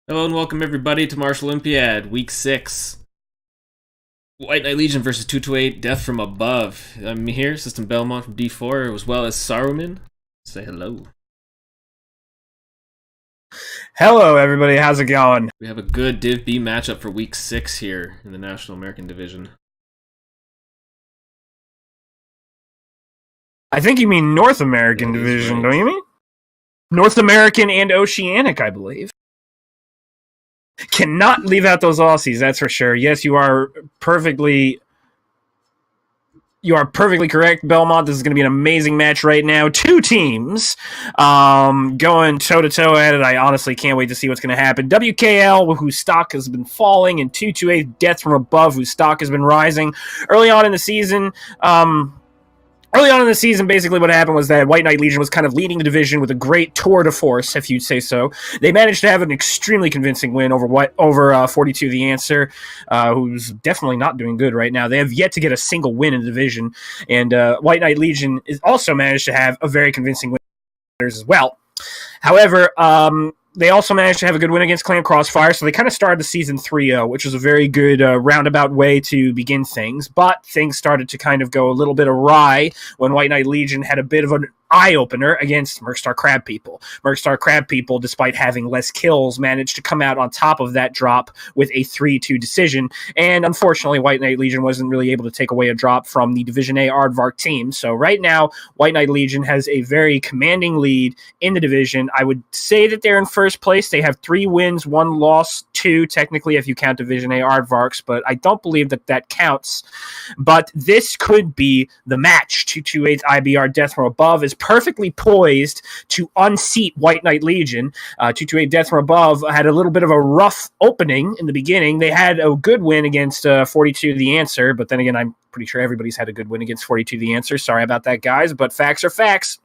Hello and welcome everybody to Martial Olympiad, Week 6. White Knight Legion versus 228, Death from Above. I'm here, System Belmont from D4, as well as Saruman. Say hello. Hello, everybody. How's it going? We have a good Div B matchup for Week 6 here in the National American Division. I think you mean North American Division, right. don't you mean? North American and Oceanic, I believe. Cannot leave out those Aussies, that's for sure. Yes, you are perfectly correct, Belmont. This is going to be an amazing match right now. Two teams going toe-to-toe at it. I honestly can't wait to see what's going to happen. WKL, whose stock has been falling, and 228 Death from Above, whose stock has been rising. Early on in the season, basically what happened was that White Knight Legion was kind of leading the division with a great tour de force, if you'd say so. They managed to have an extremely convincing win over 42 The Answer, who's definitely not doing good right now. They have yet to get a single win in the division, and White Knight Legion is also managed to have a very convincing win as well. However, they also managed to have a good win against Clan Crossfire, so they kind of started the season 3-0, which was a very good roundabout way to begin things. But things started to kind of go a little bit awry when White Knight Legion had a bit of an eye-opener against Mercstar Crab People. Mercstar Crab People, despite having less kills, managed to come out on top of that drop with a 3-2 decision, and unfortunately, White Knight Legion wasn't really able to take away a drop from the Division A Aardvark team. So right now, White Knight Legion has a very commanding lead in the division. I would say that they're in first place. They have 3 wins, 1 loss, 2 technically if you count Division A Aardvarks, but I don't believe that counts. But this could be the match. 228 IBR Death from Above is perfectly poised to unseat White Knight Legion. 228 Death from Above had a little bit of a rough opening in the beginning. They had a good win against 42 The Answer, but then again, I'm pretty sure everybody's had a good win against 42 The Answer. Sorry about that, guys, but facts are facts.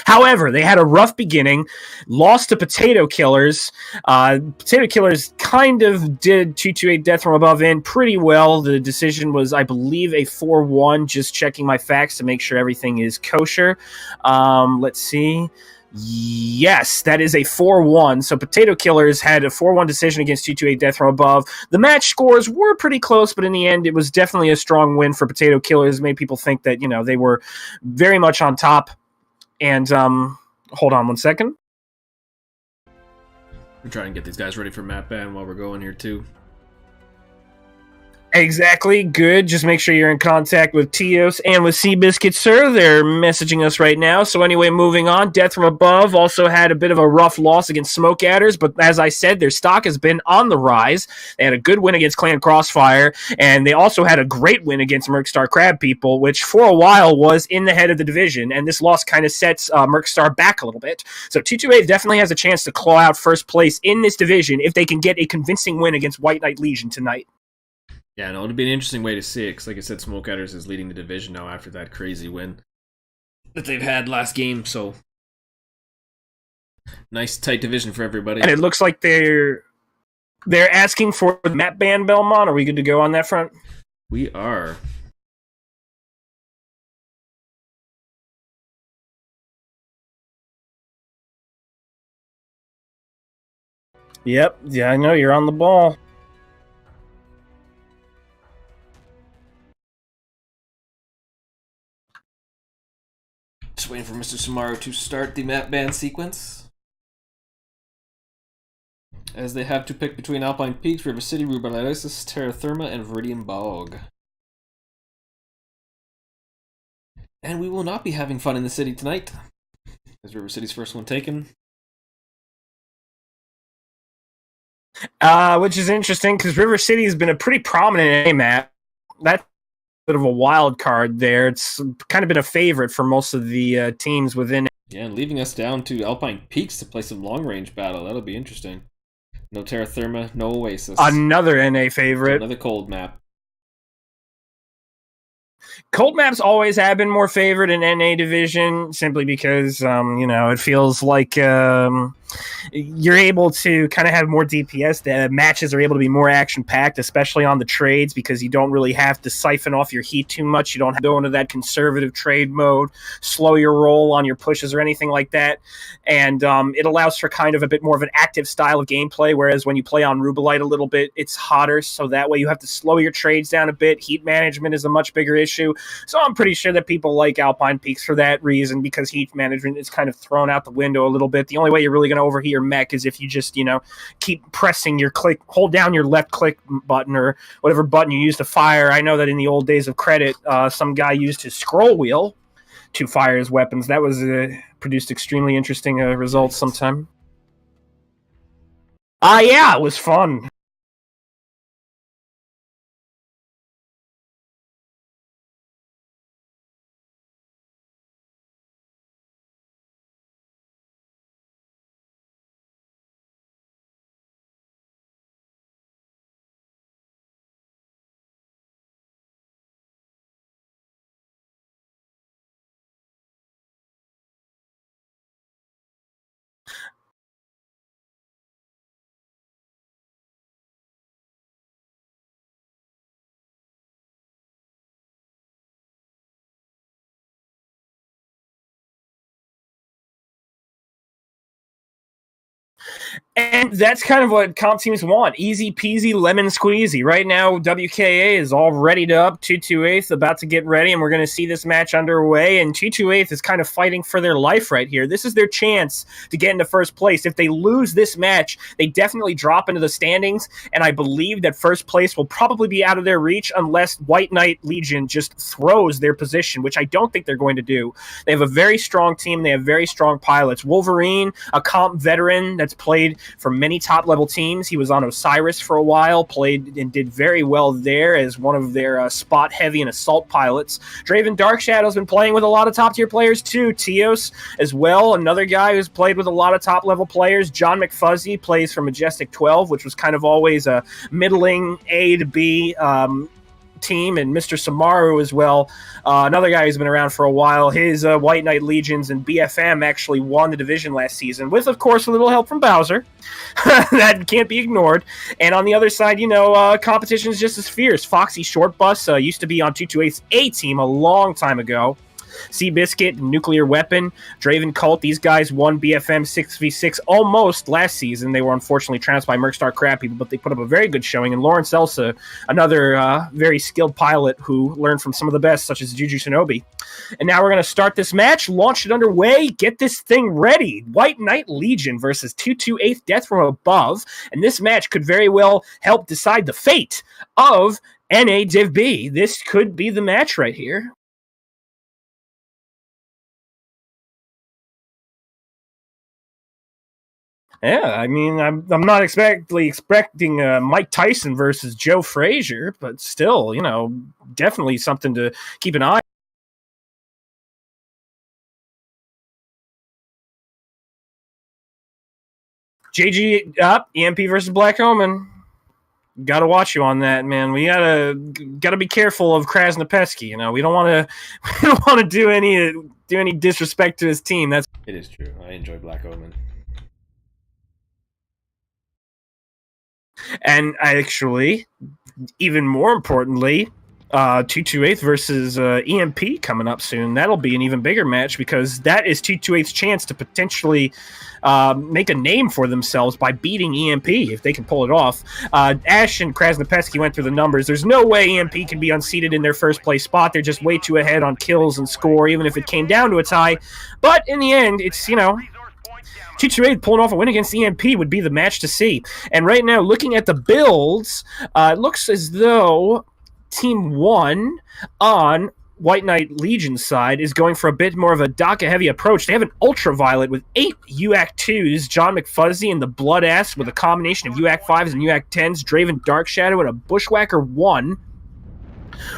However, they had a rough beginning, lost to Potato Killers. Potato Killers kind of did 228 Death from Above in pretty well. The decision was, I believe, a 4-1, just checking my facts to make sure everything is kosher. Let's see. Yes, that is a 4-1. So Potato Killers had a 4-1 decision against 228 Death from Above. The match scores were pretty close, but in the end, it was definitely a strong win for Potato Killers. It made people think that, they were very much on top. And hold on one second. I'm trying to get these guys ready for map ban while we're going here too. Exactly. Good. Just make sure you're in contact with Tios and with Seabiscuit, sir. They're messaging us right now. So anyway, moving on. Death from Above also had a bit of a rough loss against Smoke Adders, but as I said, their stock has been on the rise. They had a good win against Clan Crossfire, and they also had a great win against Mercstar Crab People, which for a while was in the head of the division, and this loss kind of sets Mercstar back a little bit. So 228 definitely has a chance to claw out first place in this division if they can get a convincing win against White Knight Legion tonight. Yeah, no, it'll be an interesting way to see it, because like I said, Smoke Adders is leading the division now after that crazy win that they've had last game, so nice tight division for everybody. And it looks like they're asking for the map ban, Belmont. Are we good to go on that front? We are. Yep. Yeah, I know. You're on the ball. Just waiting for Mr. Samaru to start the map ban sequence, as they have to pick between Alpine Peaks, River City, Rubalidosis, Terra Therma, and Viridian Bog. And we will not be having fun in the city tonight, as River City's first one taken. Which is interesting, because River City has been a pretty prominent A map. That's a bit of a wild card there. It's kind of been a favorite for most of the teams within. Yeah, and leaving us down to Alpine Peaks to play some long-range battle. That'll be interesting. No Terra Therma, no Oasis. Another NA favorite. So another cold map. Cold maps always have been more favored in NA division, simply because, it feels like you're able to kind of have more DPS. The matches are able to be more action-packed, especially on the trades, because you don't really have to siphon off your heat too much. You don't have to go into that conservative trade mode, slow your roll on your pushes or anything like that. And it allows for kind of a bit more of an active style of gameplay, whereas when you play on Rubelite a little bit, it's hotter, so that way you have to slow your trades down a bit. Heat management is a much bigger issue. So I'm pretty sure that people like Alpine Peaks for that reason, because heat management is kind of thrown out the window a little bit. The only way you're really going to overheat your mech is if you just, keep pressing your click, hold down your left click button or whatever button you use to fire. I know that in the old days of Credit, some guy used his scroll wheel to fire his weapons. That was produced extremely interesting results sometime. Yeah, it was fun. And that's kind of what comp teams want. Easy peasy, lemon squeezy. Right now, WKA is all ready up. 228th about to get ready, and we're going to see this match underway. And 228th is kind of fighting for their life right here. This is their chance to get into first place. If they lose this match, they definitely drop into the standings, and I believe that first place will probably be out of their reach unless White Knight Legion just throws their position, which I don't think they're going to do. They have a very strong team. They have very strong pilots. Wolverine, a comp veteran that's played for many top-level teams. He was on Osiris for a while, played and did very well there as one of their spot-heavy and assault pilots. Draven Darkshadow's been playing with a lot of top-tier players too. Teos as well, another guy who's played with a lot of top-level players. John McFuzzy plays for Majestic 12, which was kind of always a middling A to B team, and Mr. Samaru as well, another guy who's been around for a while. His White Knight Legions and BFM actually won the division last season, with, of course, a little help from Bowser. That can't be ignored. And on the other side, competition is just as fierce. Foxy Shortbus used to be on 228's A team a long time ago. Seabiscuit, Nuclear Weapon, Draven Cult, these guys won BFM 6v6 almost last season. They were unfortunately trounced by Mercstar Crab People, but they put up a very good showing. And Lawrence Elsa, another very skilled pilot who learned from some of the best, such as Juju Shinobi. And now we're going to start this match, launch it underway, get this thing ready. White Knight Legion versus 228th Death from Above. And this match could very well help decide the fate of NA Div B. This could be the match right here. Yeah, I mean, I'm not expecting Mike Tyson versus Joe Frazier, but still, definitely something to keep an eye. JG up, EMP versus Black Omen. Got to watch you on that, man. We gotta be careful of Krasnopesky. We don't want to do any disrespect to his team. It is true. I enjoy Black Omen. And actually, even more importantly, 228th versus EMP coming up soon. That'll be an even bigger match, because that is 228's chance to potentially make a name for themselves by beating EMP if they can pull it off. Ash and Krasnopesky went through the numbers. There's no way EMP can be unseated in their first place spot. They're just way too ahead on kills and score, even if it came down to a tie. But in the end, it's, 228 pulling off a win against EMP would be the match to see. And right now, looking at the builds, it looks as though Team 1 on White Knight Legion's side is going for a bit more of a DACA-heavy approach. They have an Ultraviolet with 8 UAC 2s, John McFuzzy and the Blood Ass with a combination of UAC 5s and UAC 10s, Draven Darkshadow and a Bushwhacker 1.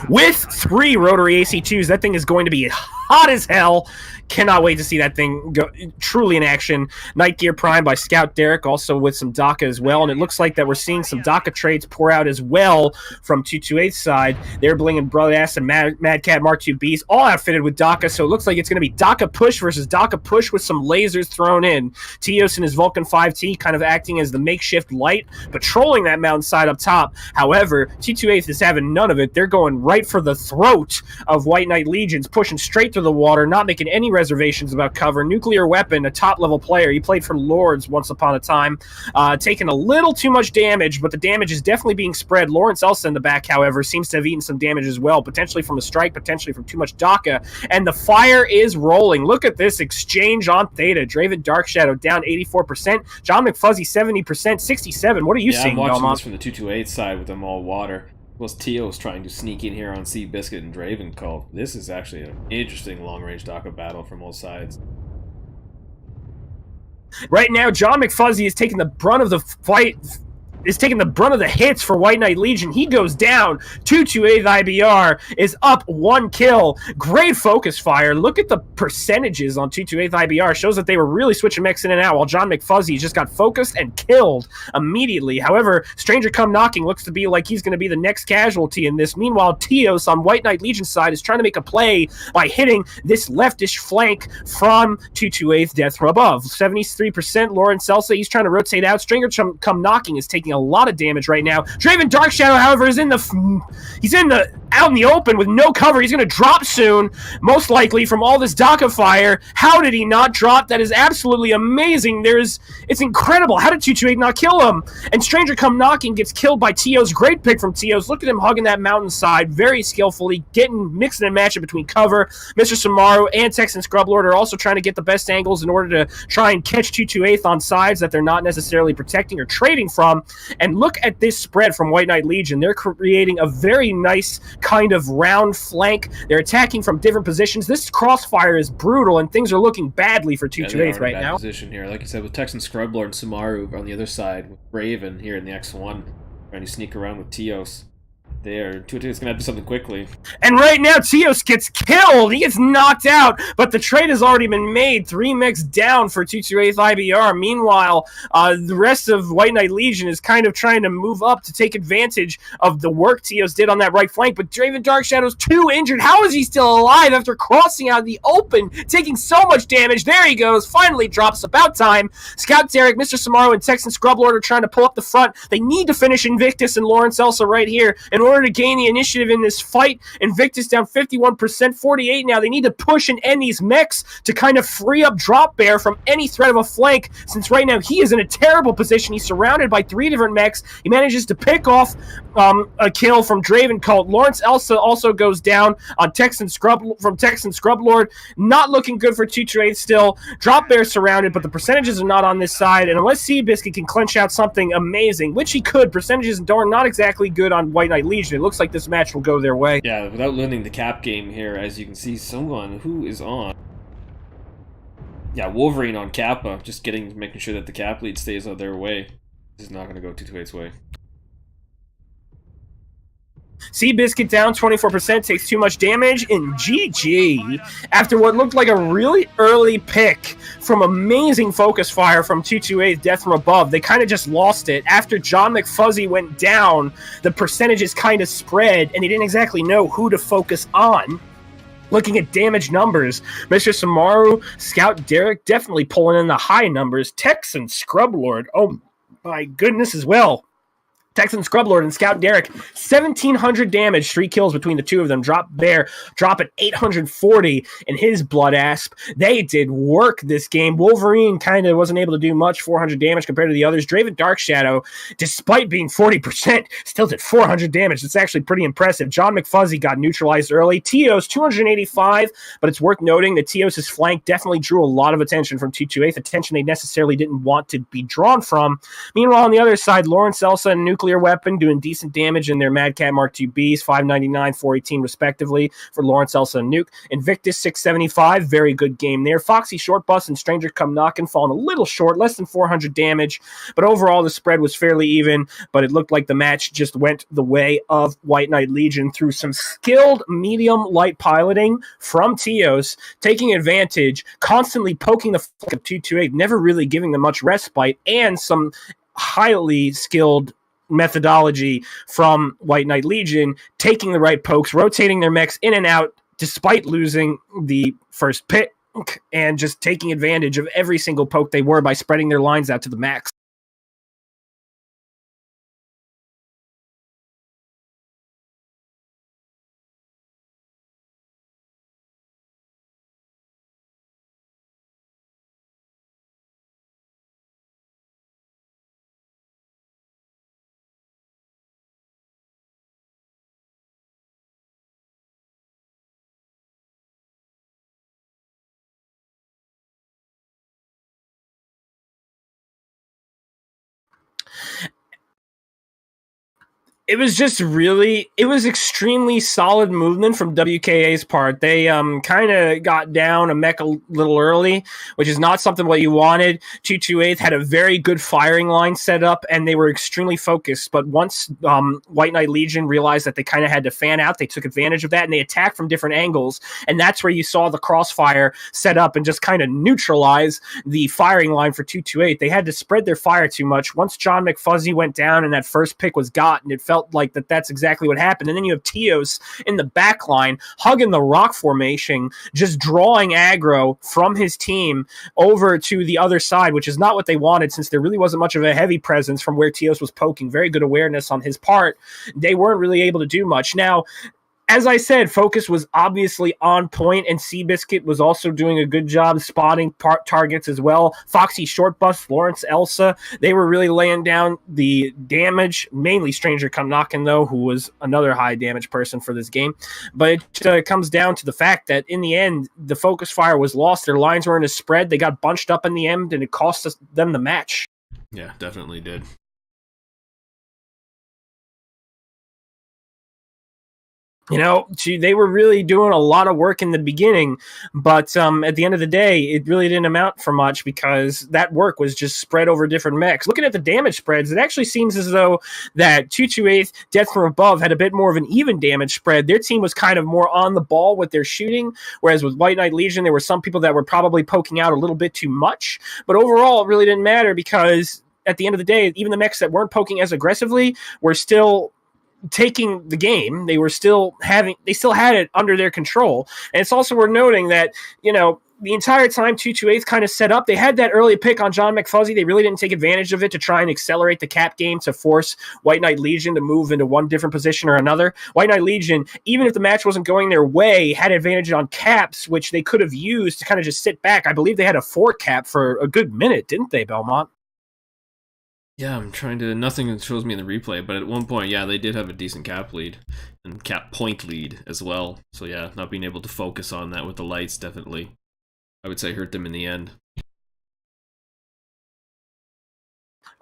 With 3 rotary AC2s, that thing is going to be hot as hell. Cannot wait to see that thing go truly in action. Night Gear Prime by Scout Derek, also with some DACA as well. And it looks like that we're seeing some DACA trades pour out as well from 228's side. They're bringing Broadass and Madcat Mark II Bs all outfitted with DACA. So it looks like it's going to be DACA push versus DACA push with some lasers thrown in. Tios and his Vulcan 5T kind of acting as the makeshift light, patrolling that mountainside up top. However, 228 is having none of it. They're going right for the throat of White Knight Legions, pushing straight through the water, not making any reservations about cover. Nuclear Weapon, a top-level player. He played for Lords once upon a time. Taking a little too much damage, but the damage is definitely being spread. Lawrence Elsa in the back, however, seems to have eaten some damage as well, potentially from a strike, potentially from too much DACA. And the fire is rolling. Look at this exchange on Theta. Draven Dark Shadow down 84%. John McFuzzy 70%, 67. What are you seeing, I'm watching Belmont? this from the 228 side with them all water. Plus, Tio's trying to sneak in here on Seabiscuit and Draven Cult. This is actually an interesting long-range DACA battle from all sides. Right now, John McFuzzy is taking the brunt of the fight, is taking the brunt of the hits for White Knight Legion. He goes down. 228 IBR is up 1 kill. Great focus fire. Look at the percentages on 228 IBR. Shows that they were really switching mechs in and out, while John McFuzzy just got focused and killed immediately. However, Stranger Come Knocking looks to be like he's going to be the next casualty in this. Meanwhile, Tios on White Knight Legion side is trying to make a play by hitting this leftish flank from 228 Death from above. 73% Lawrence Elsa. He's trying to rotate out. Stranger Come Knocking is taking a lot of damage right now. Draven Dark Shadow, however, is out in the open with no cover. He's going to drop soon, most likely from all this DACA fire. How did he not drop? That is absolutely amazing. It's incredible. How did 228 not kill him? And Stranger Come Knocking gets killed by Tios. Great pick from Tios. Look at him hugging that mountainside very skillfully, mixing and matching between cover. Mr. Samaru and Texan Scrublord are also trying to get the best angles in order to try and catch 228 on sides that they're not necessarily protecting or trading from. And look at this spread from White Knight Legion. They're creating a very nice kind of round flank. They're attacking from different positions. This crossfire is brutal, and things are looking badly for 228 right now. Position here, like you said, with Texan Scrublord and Samaru on the other side, with Raven here in the X1, trying to sneak around with Tios. There, 228 is going to have to do something quickly. And right now, Tios gets killed. He gets knocked out, but the trade has already been made. 3 mechs down for 228 IBR. Meanwhile, the rest of White Knight Legion is kind of trying to move up to take advantage of the work Tios did on that right flank, but Draven Dark Shadow's 2 injured. How is he still alive after crossing out in the open, taking so much damage? There he goes. Finally drops. About time. Scout Derek, Mr. Samaru, and Texan Scrublord are trying to pull up the front. They need to finish Invictus and Lawrence Elsa right here in order to gain the initiative in this fight. Invictus down 51%, 48 now. They need to push and end these mechs to kind of free up Drop Bear from any threat of a flank, since right now he is in a terrible position. He's surrounded by 3 different mechs. He manages to pick off a kill from Draven Cult. Lawrence Elsa also goes down on Texan Scrublord. Not looking good for 228 still. Drop Bear surrounded, but the percentages are not on this side, and unless Seabiscuit can clench out something amazing, which he could, percentages are not exactly good on White Knight Legion. It looks like this match will go their way. Yeah, without losing the cap game here, as you can see, someone who is on. Yeah, Wolverine on Kappa, just making sure that the cap lead stays out their way. This is not going to go 228's way. Seabiscuit down 24%, takes too much damage, and GG. After what looked like a really early pick from amazing focus fire from 228 Death from Above, they kind of just lost it. After John McFuzzy went down, the percentages kind of spread, and they didn't exactly know who to focus on. Looking at damage numbers, Mr. Samaru, Scout Derek definitely pulling in the high numbers. Texan Scrublord, oh my goodness as well. Texan Scrublord and Scout Derek, 1,700 damage, 3 kills between the two of them. Drop Bear, drop at 840 in his Blood Asp. They did work this game. Wolverine kind of wasn't able to do much, 400 damage compared to the others. Draven Dark Shadow, despite being 40%, still did 400 damage. It's actually pretty impressive. John McFuzzy got neutralized early. Tios, 285, but it's worth noting that Tios' flank definitely drew a lot of attention from 228, attention they necessarily didn't want to be drawn from. Meanwhile, on the other side, Lawrence Elsa and Nuclear nuclear weapon, doing decent damage in their Mad Cat Mark II Bs, 599, 418 respectively for Lawrence, Elsa, and Nuke. Invictus 675, very good game there. Foxy Short Bus and Stranger Come Knockin' falling a little short, less than 400 damage, but overall the spread was fairly even, but it looked like the match just went the way of White Knight Legion through some skilled medium light piloting from Tios, taking advantage, constantly poking the fuck of 228, never really giving them much respite, and some highly skilled methodology from White Knight Legion, taking the right pokes, rotating their mechs in and out despite losing the first pick, and just taking advantage of every single poke they were by spreading their lines out to the max. It was extremely solid movement from WKA's part. They kind of got down a mech a little early, which is not something what you wanted. 228 had a very good firing line set up, and they were extremely focused. But once White Knight Legion realized that they kind of had to fan out, they took advantage of that, and they attacked from different angles. And that's where you saw the crossfire set up and just kind of neutralize the firing line for 228. They had to spread their fire too much. Once John McFuzzy went down and that first pick was gotten, it felt like that's exactly what happened. And then you have Tios in the back line hugging the rock formation, just drawing aggro from his team over to the other side, which is not what they wanted, since there really wasn't much of a heavy presence from where Tios was poking. Very good awareness on his part. They weren't really able to do much. Now, as I said, focus was obviously on point, and Seabiscuit was also doing a good job spotting targets as well. Foxy Short Bus, Lawrence, Elsa, they were really laying down the damage, mainly Stranger Come Knockin', though, who was another high damage person for this game. But it comes down to the fact that in the end, the focus fire was lost. Their lines weren't as spread. They got bunched up in the end, and it cost them the match. Yeah, definitely did. You know, they were really doing a lot of work in the beginning, but at the end of the day, it really didn't amount for much because that work was just spread over different mechs. Looking at the damage spreads, it actually seems as though that 228 Death from Above had a bit more of an even damage spread. Their team was kind of more on the ball with their shooting, whereas with White Knight Legion, there were some people that were probably poking out a little bit too much, but overall, it really didn't matter because at the end of the day, even the mechs that weren't poking as aggressively were still taking the game. They still had it under their control. And it's also worth noting that, you know, the entire time 228 kind of set up, they had that early pick on John McFuzzy. They really didn't take advantage of it to try and accelerate the cap game to force White Knight Legion to move into one different position or another. White Knight Legion, even if the match wasn't going their way, had advantage on caps, which they could have used to kind of just sit back. I believe they had a 4 cap for a good minute, didn't they, Belmont? Yeah, I'm trying to... Nothing shows me in the replay, but at one point, yeah, they did have a decent cap lead. And cap point lead as well. So yeah, not being able to focus on that with the lights definitely, I would say, hurt them in the end.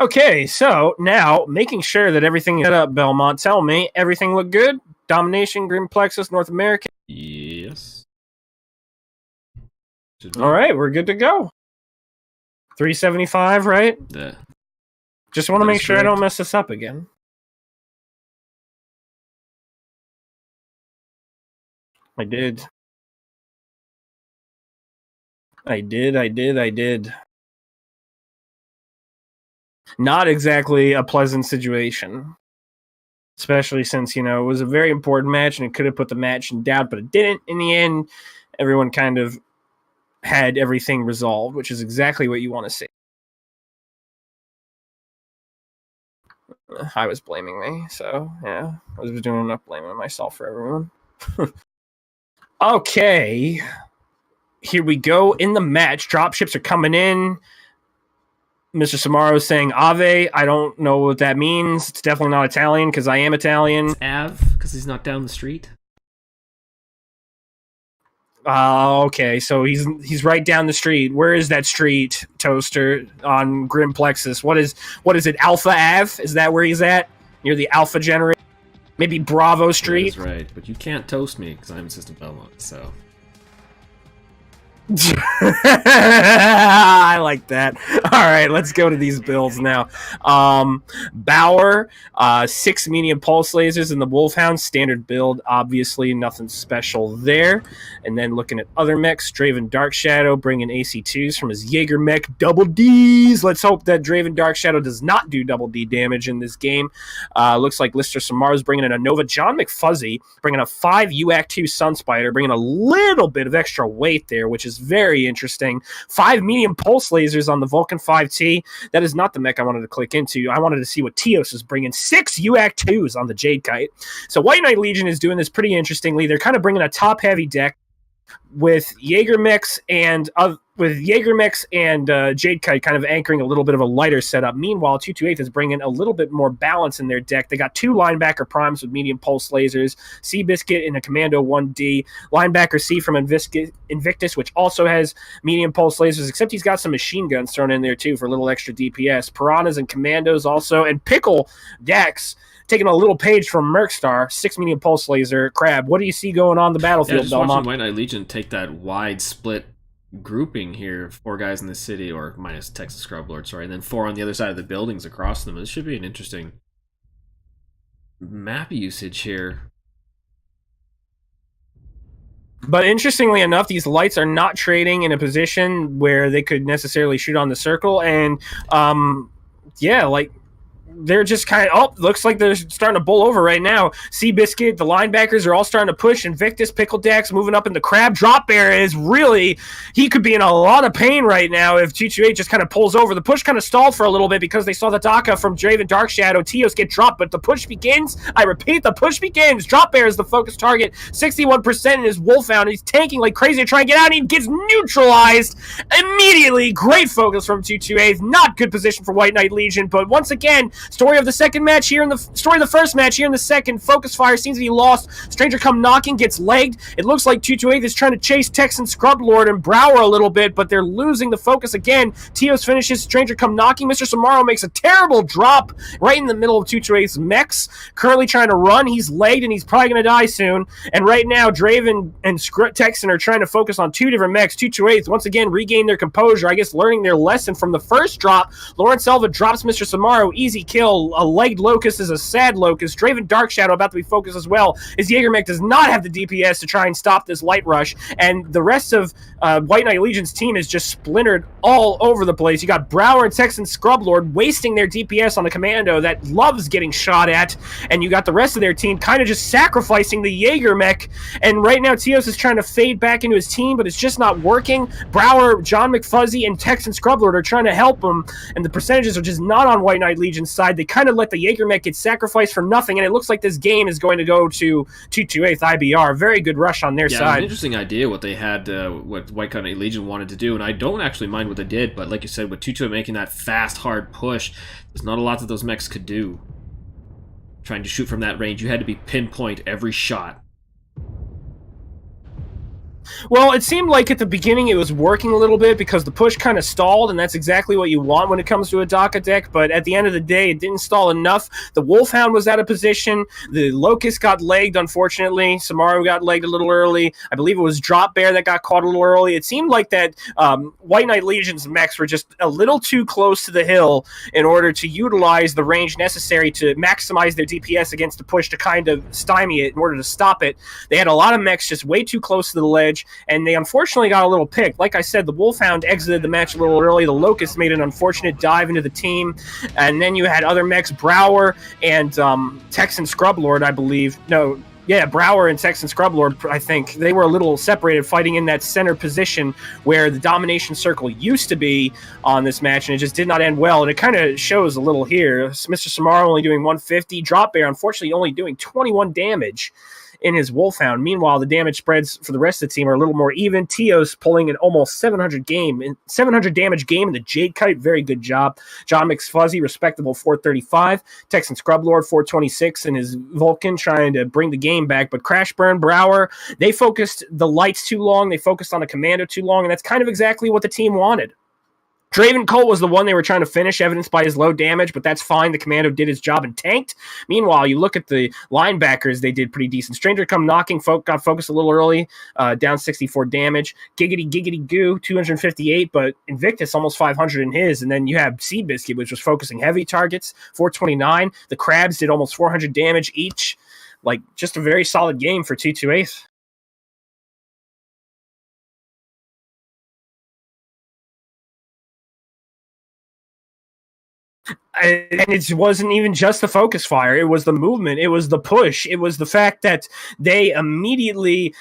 Okay, so now, making sure that everything is set up, Belmont, tell me, everything looked good? Domination, Grim Plexus, North America? Yes. All right, we're good to go. 375, right? Yeah. Just want to make sure I don't mess this up again. I did. Not exactly a pleasant situation. Especially since, you know, it was a very important match and it could have put the match in doubt, but it didn't. In the end, everyone kind of had everything resolved, which is exactly what you want to see. I was blaming me, so yeah, I was doing enough blaming myself for everyone. Okay, here we go in the match. Dropships are coming in. Mr. Samaro is saying Ave. I don't know what that means. It's definitely not Italian because I am Italian. It's Av because he's not down the street. Okay, so he's right down the street. Where is that street, Toaster, on Grim Plexus? What is it, Alpha Ave? Is that where he's at? near the Alpha generator. Maybe Bravo Street. That's right, but you can't toast me because I'm System Belmont, so... I like that. All right, let's go to these builds now. Bauer, 6 medium pulse lasers in the Wolfhound, standard build, obviously nothing special there. And then looking at other mechs, Draven Dark Shadow bringing AC2s from his Jaeger mech, double Ds. Let's hope that Draven Dark Shadow does not do double D damage in this game. Looks like Lister Samaro's bringing in a Nova. John McFuzzy bringing a 5 UAC 2 Sun Spider, bringing a little bit of extra weight there, which is very interesting. 5 medium pulse lasers on the Vulcan 5T. That is not the mech I wanted to click into. I wanted to see what Teos is bringing. 6 UAC 2s on the Jade Kite. So White Knight Legion is doing this pretty interestingly. They're kind of bringing a top-heavy deck with Jaeger mechs and Jade Kite kind of anchoring a little bit of a lighter setup. Meanwhile, 228 is bringing a little bit more balance in their deck. They got 2 linebacker primes with medium pulse lasers, Seabiscuit and a Commando 1D, linebacker C from Invictus, which also has medium pulse lasers, except he's got some machine guns thrown in there too for a little extra DPS. Piranhas and Commandos also, and Pickle Dex taking a little page from Mercstar, 6 medium pulse laser. Crab, what do you see going on the battlefield, just Belmont? watching White Knight Legion take that wide split grouping here, 4 guys in the city, or minus Texas Scrub Lord, sorry, and then 4 on the other side of the buildings across them. This should be an interesting map usage here. But interestingly enough, these lights are not trading in a position where they could necessarily shoot on the circle, and yeah, like they're just kind of, looks like they're starting to bull over right now. Seabiscuit, the linebackers are all starting to push. Invictus, Pickle Dex moving up in the Crab. Drop Bear is really, he could be in a lot of pain right now if 228 just kind of pulls over. The push kind of stalled for a little bit because they saw the DACA from Draven Dark Shadow. Teos get dropped, but the push begins. I repeat, the push begins. Drop Bear is the focus target. 61% in his Wolfhound. He's tanking like crazy to try and get out, and he gets neutralized immediately. Great focus from 228. Not good position for White Knight Legion, but once again, story of the second match here in the story of the first match here in the second. Focus fire seems to be lost. Stranger come knocking, gets legged. It looks like 228 is trying to chase Texan Scrub Lord and Brower a little bit, but they're losing the focus again. Teos finishes. Stranger come knocking. Mr. Samaro makes a terrible drop right in the middle of 228's mechs. Currently trying to run. He's legged and he's probably going to die soon. And right now, Draven and Texan are trying to focus on 2 different mechs. 228 once again regain their composure. I guess learning their lesson from the first drop. Lawrence Elva drops Mr. Samaro. Easy kill. A legged Locust is a sad Locust. Draven Dark Shadow about to be focused as well. His Jaeger mech does not have the DPS to try and stop this light rush, and the rest of White Knight Legion's team is just splintered all over the place. You got Brower and Texan Scrub Lord wasting their DPS on the Commando that loves getting shot at, and you got the rest of their team kind of just sacrificing the Jaeger mech, and right now Teos is trying to fade back into his team, but it's just not working. Brower, John McFuzzy, and Texan Scrub Lord are trying to help him, and the percentages are just not on White Knight Legion's side. They kind of let the Jaeger mech get sacrificed for nothing, and it looks like this game is going to go to 228 IBR. Very good rush on their side. An interesting idea what they had, what White Knight Legion wanted to do, and I don't actually mind what they did, but like you said, with 228 making that fast, hard push, there's not a lot that those mechs could do. Trying to shoot from that range, you had to be pinpoint every shot. Well, it seemed like at the beginning it was working a little bit because the push kind of stalled, and that's exactly what you want when it comes to a DACA deck, but at the end of the day, it didn't stall enough. The Wolfhound was out of position. The Locust got legged, unfortunately. Samaro got legged a little early. I believe it was Drop Bear that got caught a little early. It seemed like that White Knight Legion's mechs were just a little too close to the hill in order to utilize the range necessary to maximize their DPS against the push to kind of stymie it in order to stop it. They had a lot of mechs just way too close to the ledge, and they unfortunately got a little picked. Like I said, the Wolfhound exited the match a little early. The Locust made an unfortunate dive into the team, and then you had other mechs, Brower and Texan Scrub Lord, I believe. No, yeah, Brower and Texan Scrub Lord, I think. They were a little separated, fighting in that center position where the domination circle used to be on this match, and it just did not end well, and it kind of shows a little here. Mr. Samaro only doing 150. Drop Bear, unfortunately, only doing 21 damage in his Wolfhound. Meanwhile, the damage spreads for the rest of the team are a little more even. Teos pulling an almost 700 damage game in the Jade Kite. Very good job. John McFuzzy, respectable 435. Texan Scrub Lord 426 in his Vulcan, trying to bring the game back. But Crash Burn, Brower, they focused the lights too long. They focused on the Commando too long, and that's kind of exactly what the team wanted. Draven Colt was the one they were trying to finish, evidenced by his low damage, but that's fine. The Commando did his job and tanked. Meanwhile, you look at the linebackers, they did pretty decent. Stranger come knocking, got focused a little early, down 64 damage. Giggity Goo, 258, but Invictus almost 500 in his. And then you have Seabiscuit, which was focusing heavy targets, 429. The Crabs did almost 400 damage each. Like, just a very solid game for 228. And it wasn't even just the focus fire. It was the movement. It was the push. It was the fact that they immediately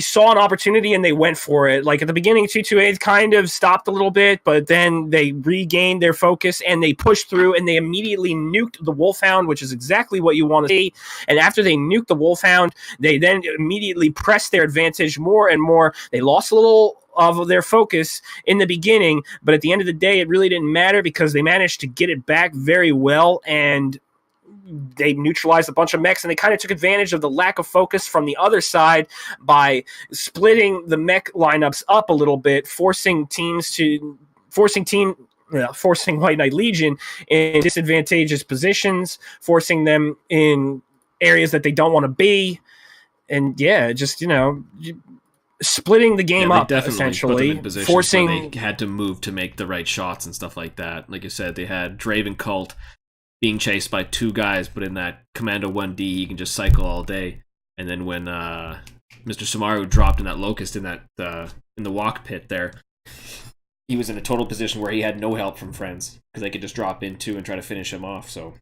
saw an opportunity and they went for it. Like at the beginning, 228 kind of stopped a little bit, but then they regained their focus and they pushed through and they immediately nuked the Wolfhound, which is exactly what you want to see. And after they nuked the Wolfhound, they then immediately pressed their advantage more and more. They lost a little of their focus in the beginning, but at the end of the day, it really didn't matter because they managed to get it back very well, and they neutralized a bunch of mechs, and they kind of took advantage of the lack of focus from the other side by splitting the mech lineups up a little bit, forcing White Knight Legion in disadvantageous positions, forcing them in areas that they don't want to be, and just splitting the game up, essentially, put them in forcing they had to move to make the right shots and stuff like that. Like you said, they had Draven Cult being chased by two guys, but in that Commando 1D, he can just cycle all day. And then when Mr. Samaru dropped in that Locust in that in the walk pit there, he was in a total position where he had no help from friends because they could just drop in too and try to finish him off. So,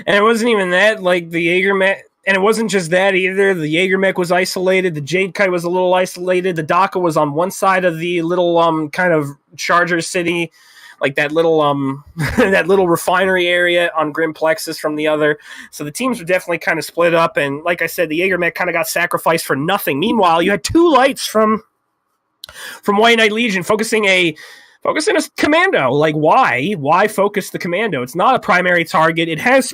and it wasn't even that. Like the Jaeger mech. And it wasn't just that either. The Jaeger mech was isolated. The Jade Kite was a little isolated. The Daka was on one side of the little kind of Charger City, like that little that little refinery area on Grim Plexus from the other. So the teams were definitely kind of split up. And like I said, the Jaeger mech kind of got sacrificed for nothing. Meanwhile, you had two lights from White Knight Legion focusing a commando. Like why focus the commando? It's not a primary target. It has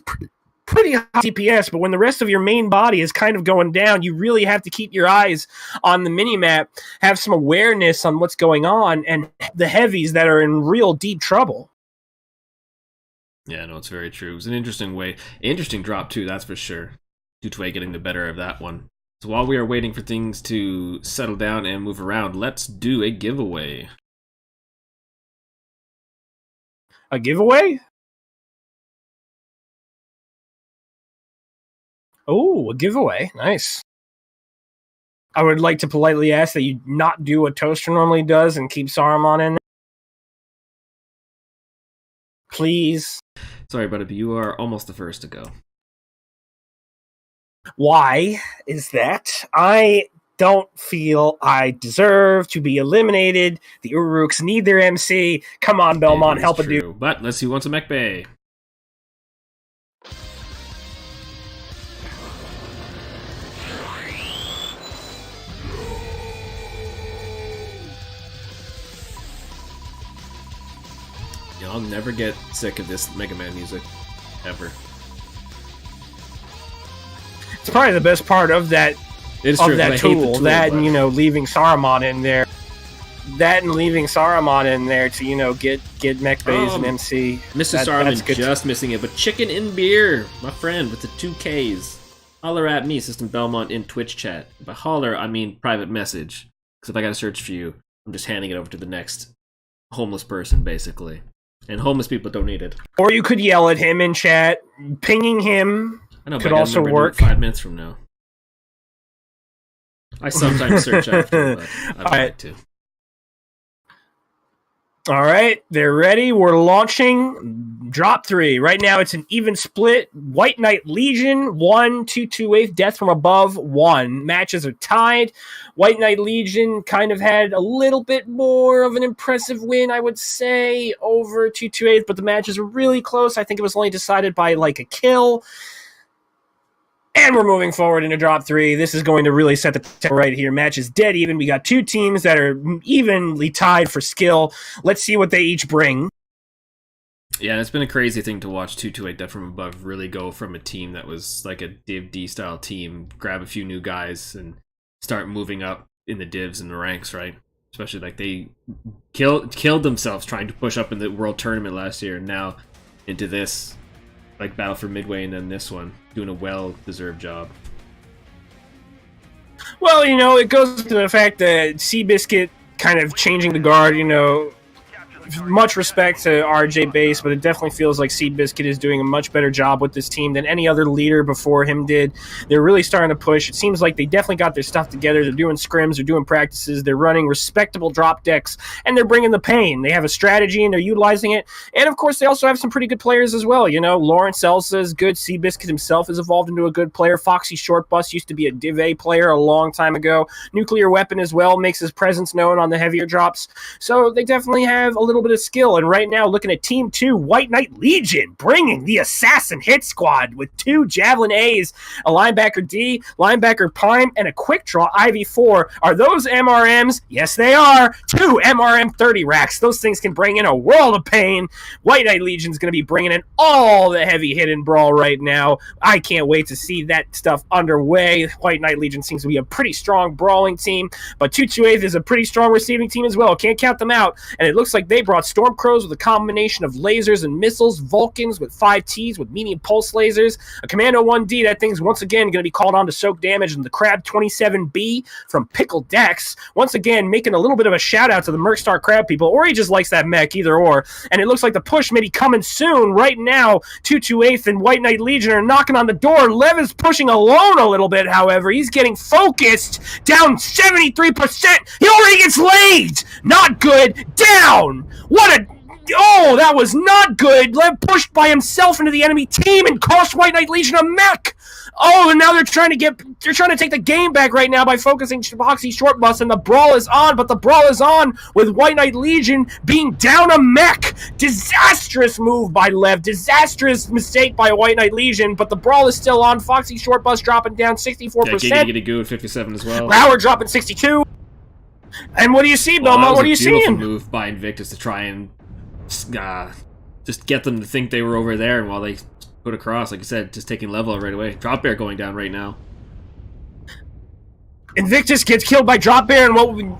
pretty high DPS, but when the rest of your main body is kind of going down, you really have to keep your eyes on the minimap, have some awareness on what's going on, and the heavies that are in real deep trouble. Yeah, no, it's very true. It was an interesting drop too, that's for sure. 228 getting the better of that one. So while we are waiting for things to settle down and move around, let's do a giveaway. A giveaway? Oh, a giveaway. Nice. I would like to politely ask that you not do what Toaster normally does and keep Saruman in there. Please. Sorry, buddy, but you are almost the first to go. Why is that? I don't feel I deserve to be eliminated. The Uruks need their MC. Come on, Belmont, help a dude. But let's see who wants a mech bay. I'll never get sick of this Mega Man music, ever. It's probably the best part of that tool. That and leaving Saruman in there. That and leaving Saruman in there to get mech bays and MC. Mr. Saruman just missing it, but Chicken in Beer, my friend with the 2Ks. Holler at me, System Belmont in Twitch chat. By holler, I mean private message. Because if I gotta search for you, I'm just handing it over to the next homeless person, basically. And homeless people don't need it. Or you could yell at him in chat. Pinging him could also work. 5 minutes from now. I sometimes search after, but I don't like to. All right, they're ready. We're launching drop 3. Right now, it's an even split. White Knight Legion 1, 228. Death from Above 1. Matches are tied. White Knight Legion kind of had a little bit more of an impressive win, I would say, over 228, but the matches were really close. I think it was only decided by like a kill. And we're moving forward into drop 3. This is going to really set the tempo right here. Match is dead even. We got two teams that are evenly tied for skill. Let's see what they each bring. Yeah, it's been a crazy thing to watch 228 Death from Above really go from a team that was like a Div D style team, grab a few new guys, and start moving up in the divs and the ranks, right? especially like they killed themselves trying to push up in the world tournament last year, and now into this like battle for Midway, and then this one doing a well-deserved job. Well, it goes to the fact that Seabiscuit kind of changing the guard, much respect to RJ Base, but it definitely feels like Seabiscuit is doing a much better job with this team than any other leader before him did. They're really starting to push. It seems like they definitely got their stuff together. They're doing scrims, they're doing practices, they're running respectable drop decks, and they're bringing the pain. They have a strategy, and they're utilizing it. And, of course, they also have some pretty good players as well. Lawrence Elsa is good. Seabiscuit himself has evolved into a good player. Foxy Shortbus used to be a Div A player a long time ago. Nuclear Weapon as well makes his presence known on the heavier drops. So they definitely have a little bit of skill. And right now, looking at Team 2, White Knight Legion bringing the Assassin Hit Squad with 2 Javelin A's, a linebacker D, linebacker Prime, and a quick draw IV4. Are those MRMs? Yes, they are. 2 MRM 30 racks. Those things can bring in a world of pain. White Knight Legion's going to be bringing in all the heavy hit and brawl right now. I can't wait to see that stuff underway. White Knight Legion seems to be a pretty strong brawling team, but 228 is a pretty strong receiving team as well. Can't count them out. And it looks like they brought Stormcrows with a combination of lasers and missiles, Vulcans with 5Ts with medium pulse lasers, a Commando 1D, that thing's once again going to be called on to soak damage, and the Crab 27B from Pickle Dex, once again making a little bit of a shout out to the Mercstar Crab people, or he just likes that mech, either or. And it looks like the push may be coming soon. Right now, 228th and White Knight Legion are knocking on the door. Lev is pushing alone a little bit, however. He's getting focused, down 73%. He already gets laid. Not good. Down. Oh, that was not good. Lev pushed by himself into the enemy team and cost White Knight Legion a mech. Oh, and now they're trying to take the game back right now by focusing Foxy Shortbus, and the brawl is on, but the brawl is on with White Knight Legion being down a mech. Disastrous move by Lev. Disastrous mistake by White Knight Legion, but the brawl is still on. Foxy Shortbus dropping down 64%. Yeah, Giggity Goo at 57 as well. Brower dropping 62. And what do you see, Belmont? What are you seeing? Beautiful move by Invictus to try and just get them to think they were over there, and while they put across, like I said, just taking level right away. Drop Bear going down right now. Invictus gets killed by Drop Bear,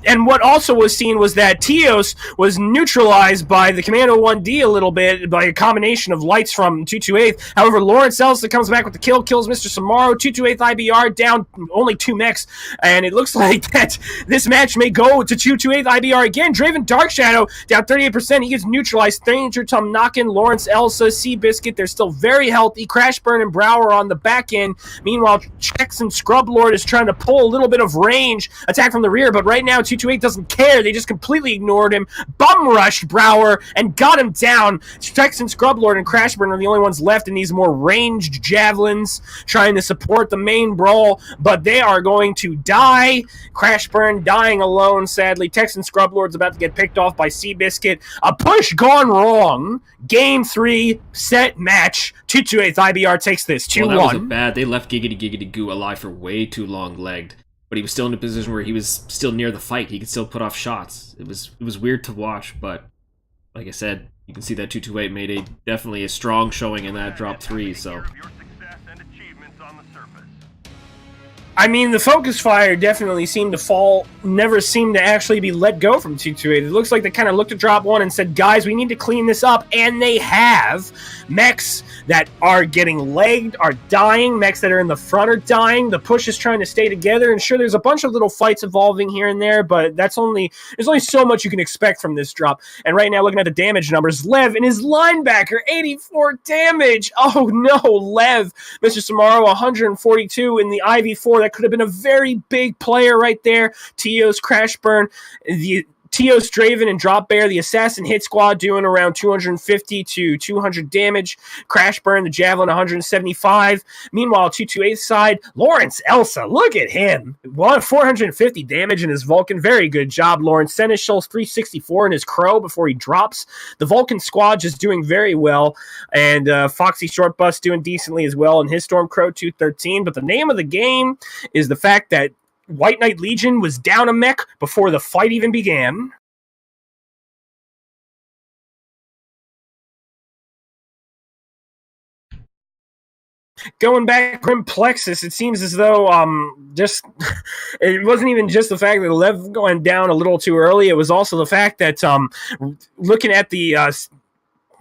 and what also was seen was that Teos was neutralized by the Commando 1D a little bit by a combination of lights from 228. However, Lawrence Elsa comes back with the kill, kills Mr. Samaro. 228 IBR down only 2 mechs, and it looks like that this match may go to 228 IBR again. Draven Dark Shadow down 38%. He gets neutralized. Stranger Tom knocking Lawrence Elsa, Seabiscuit. They're still very healthy. Crashburn and Brower on the back end. Meanwhile, Chex and Scrub Lord is trying to pull a little bit of range attack from the rear, but right now 228 doesn't care. They just completely ignored him, bum rushed Brower, and got him down. Strex and Scrublord and Crashburn are the only ones left in these more ranged javelins trying to support the main brawl, but they are going to die. Crashburn dying alone, sadly. Texan Scrublord's about to get picked off by Seabiscuit. A push gone wrong. Game 3, set, match. 228 IBR takes this 2-1. Well, that wasn't bad. They left Giggity Goo alive for way too long legged. But he was still in a position where he was still near the fight. He could still put off shots. It was weird to watch, but like I said, you can see that 228 made definitely a strong showing in that drop 3, so. I mean, the focus fire definitely seemed to fall, never seemed to actually be let go from 228. It looks like they kind of looked at drop 1 and said, guys, we need to clean this up, and they have. Mechs that are getting legged are dying. Mechs that are in the front are dying. The push is trying to stay together, and sure, there's a bunch of little fights evolving here and there, but there's only so much you can expect from this drop. And right now, looking at the damage numbers, Lev and his linebacker, 84 damage. Oh no, Lev. Mr. Samaro, 142 in the IV4. That could have been a very big player right there. Teos, Crashburn, the Teos, Draven, and Drop Bear, the Assassin Hit Squad, doing around 250 to 200 damage. Crashburn, the Javelin, 175. Meanwhile, 228 side, Lawrence Elsa, look at him. 450 damage in his Vulcan. Very good job, Lawrence. Seneschal's 364 in his Crow before he drops. The Vulcan squad just doing very well, and Foxy Shortbus doing decently as well in his Storm Crow, 213. But the name of the game is the fact that White Knight Legion was down a mech before the fight even began. going back Grim Plexus, it seems as though just it wasn't even just the fact that Lev going down a little too early. It was also the fact that looking at the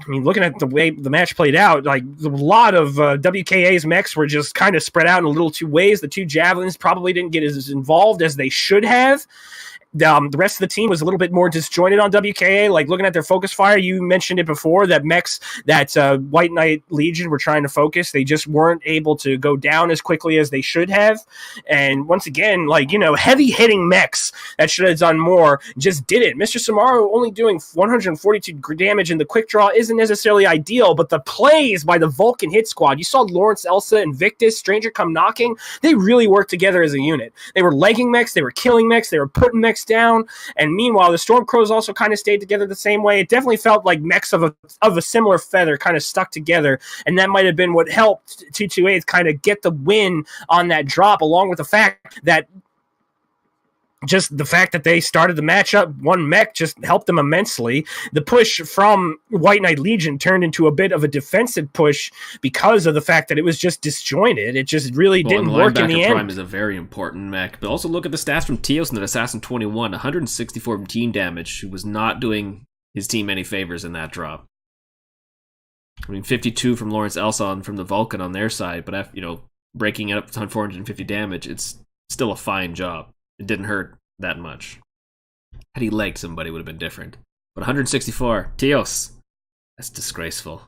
looking at the way the match played out, like a lot of WKA's mechs were just kind of spread out in a little two ways. The two javelins probably didn't get as involved as they should have. The rest of the team was a little bit more disjointed on WKA. Like looking at their focus fire, you mentioned it before that mechs that White Knight Legion were trying to focus, they just weren't able to go down as quickly as they should have. And once again, heavy hitting mechs that should have done more just did it. Mr. Samaro only doing 142 damage in the quick draw isn't necessarily ideal, but the plays by the Vulcan hit squad, you saw Lawrence, Elsa, Invictus, Stranger Come Knocking, they really worked together as a unit. They were legging mechs, they were killing mechs, they were putting mechs down, and meanwhile the Stormcrows also kind of stayed together the same way. It definitely felt like mechs of a similar feather kind of stuck together, and that might have been what helped 228 kind of get the win on that drop, along with the fact that they started the matchup, one mech just helped them immensely. The push from White Knight Legion turned into a bit of a defensive push because of the fact that it was just disjointed. It just really didn't work in the end. Prime is a very important mech, but also look at the stats from Teos and the Assassin 21, 164 team damage, who was not doing his team any favors in that drop. 52 from Lawrence Elsa and from the Vulcan on their side, but breaking it up to 450 damage, it's still a fine job. It didn't hurt that much. Had he legged somebody, would have been different. But 164, Teos. That's disgraceful.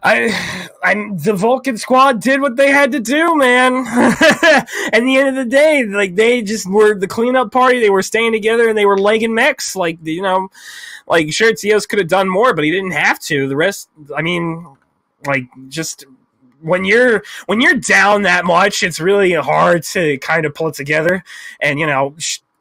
The Vulcan squad did what they had to do, man. At the end of the day, they just were the cleanup party. They were staying together and they were legging mechs. Sure, Teos could have done more, but he didn't have to. The rest, when you're down that much, it's really hard to kind of pull it together. And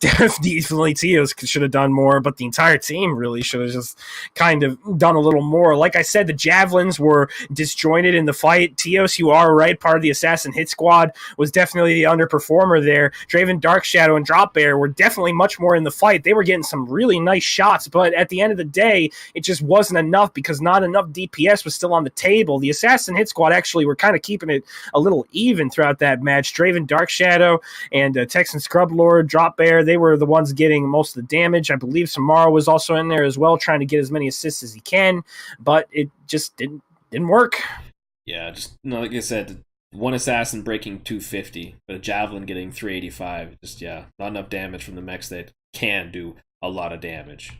definitely Teos should have done more, but the entire team really should have just kind of done a little more. Like I said, the javelins were disjointed in the fight. Teos, you are right, part of the Assassin hit squad, was definitely the underperformer there. Draven, Dark Shadow, and Drop Bear were definitely much more in the fight. They were getting some really nice shots, but at the end of the day, it just wasn't enough because not enough DPS was still on the table. The Assassin hit squad actually were kind of keeping it a little even throughout that match. Draven, Dark Shadow, and Texan Scrub Lord, Drop Bear, they were the ones getting most of the damage. I believe Samara was also in there as well, trying to get as many assists as he can, but it just didn't work. Yeah, like I said, one assassin breaking 250, but a javelin getting 385. Not enough damage from the mechs that can do a lot of damage.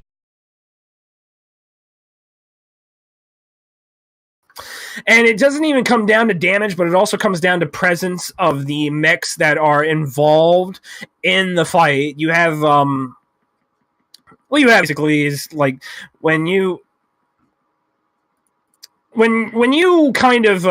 And it doesn't even come down to damage, but it also comes down to presence of the mechs that are involved in the fight. You have, basically is like when you kind of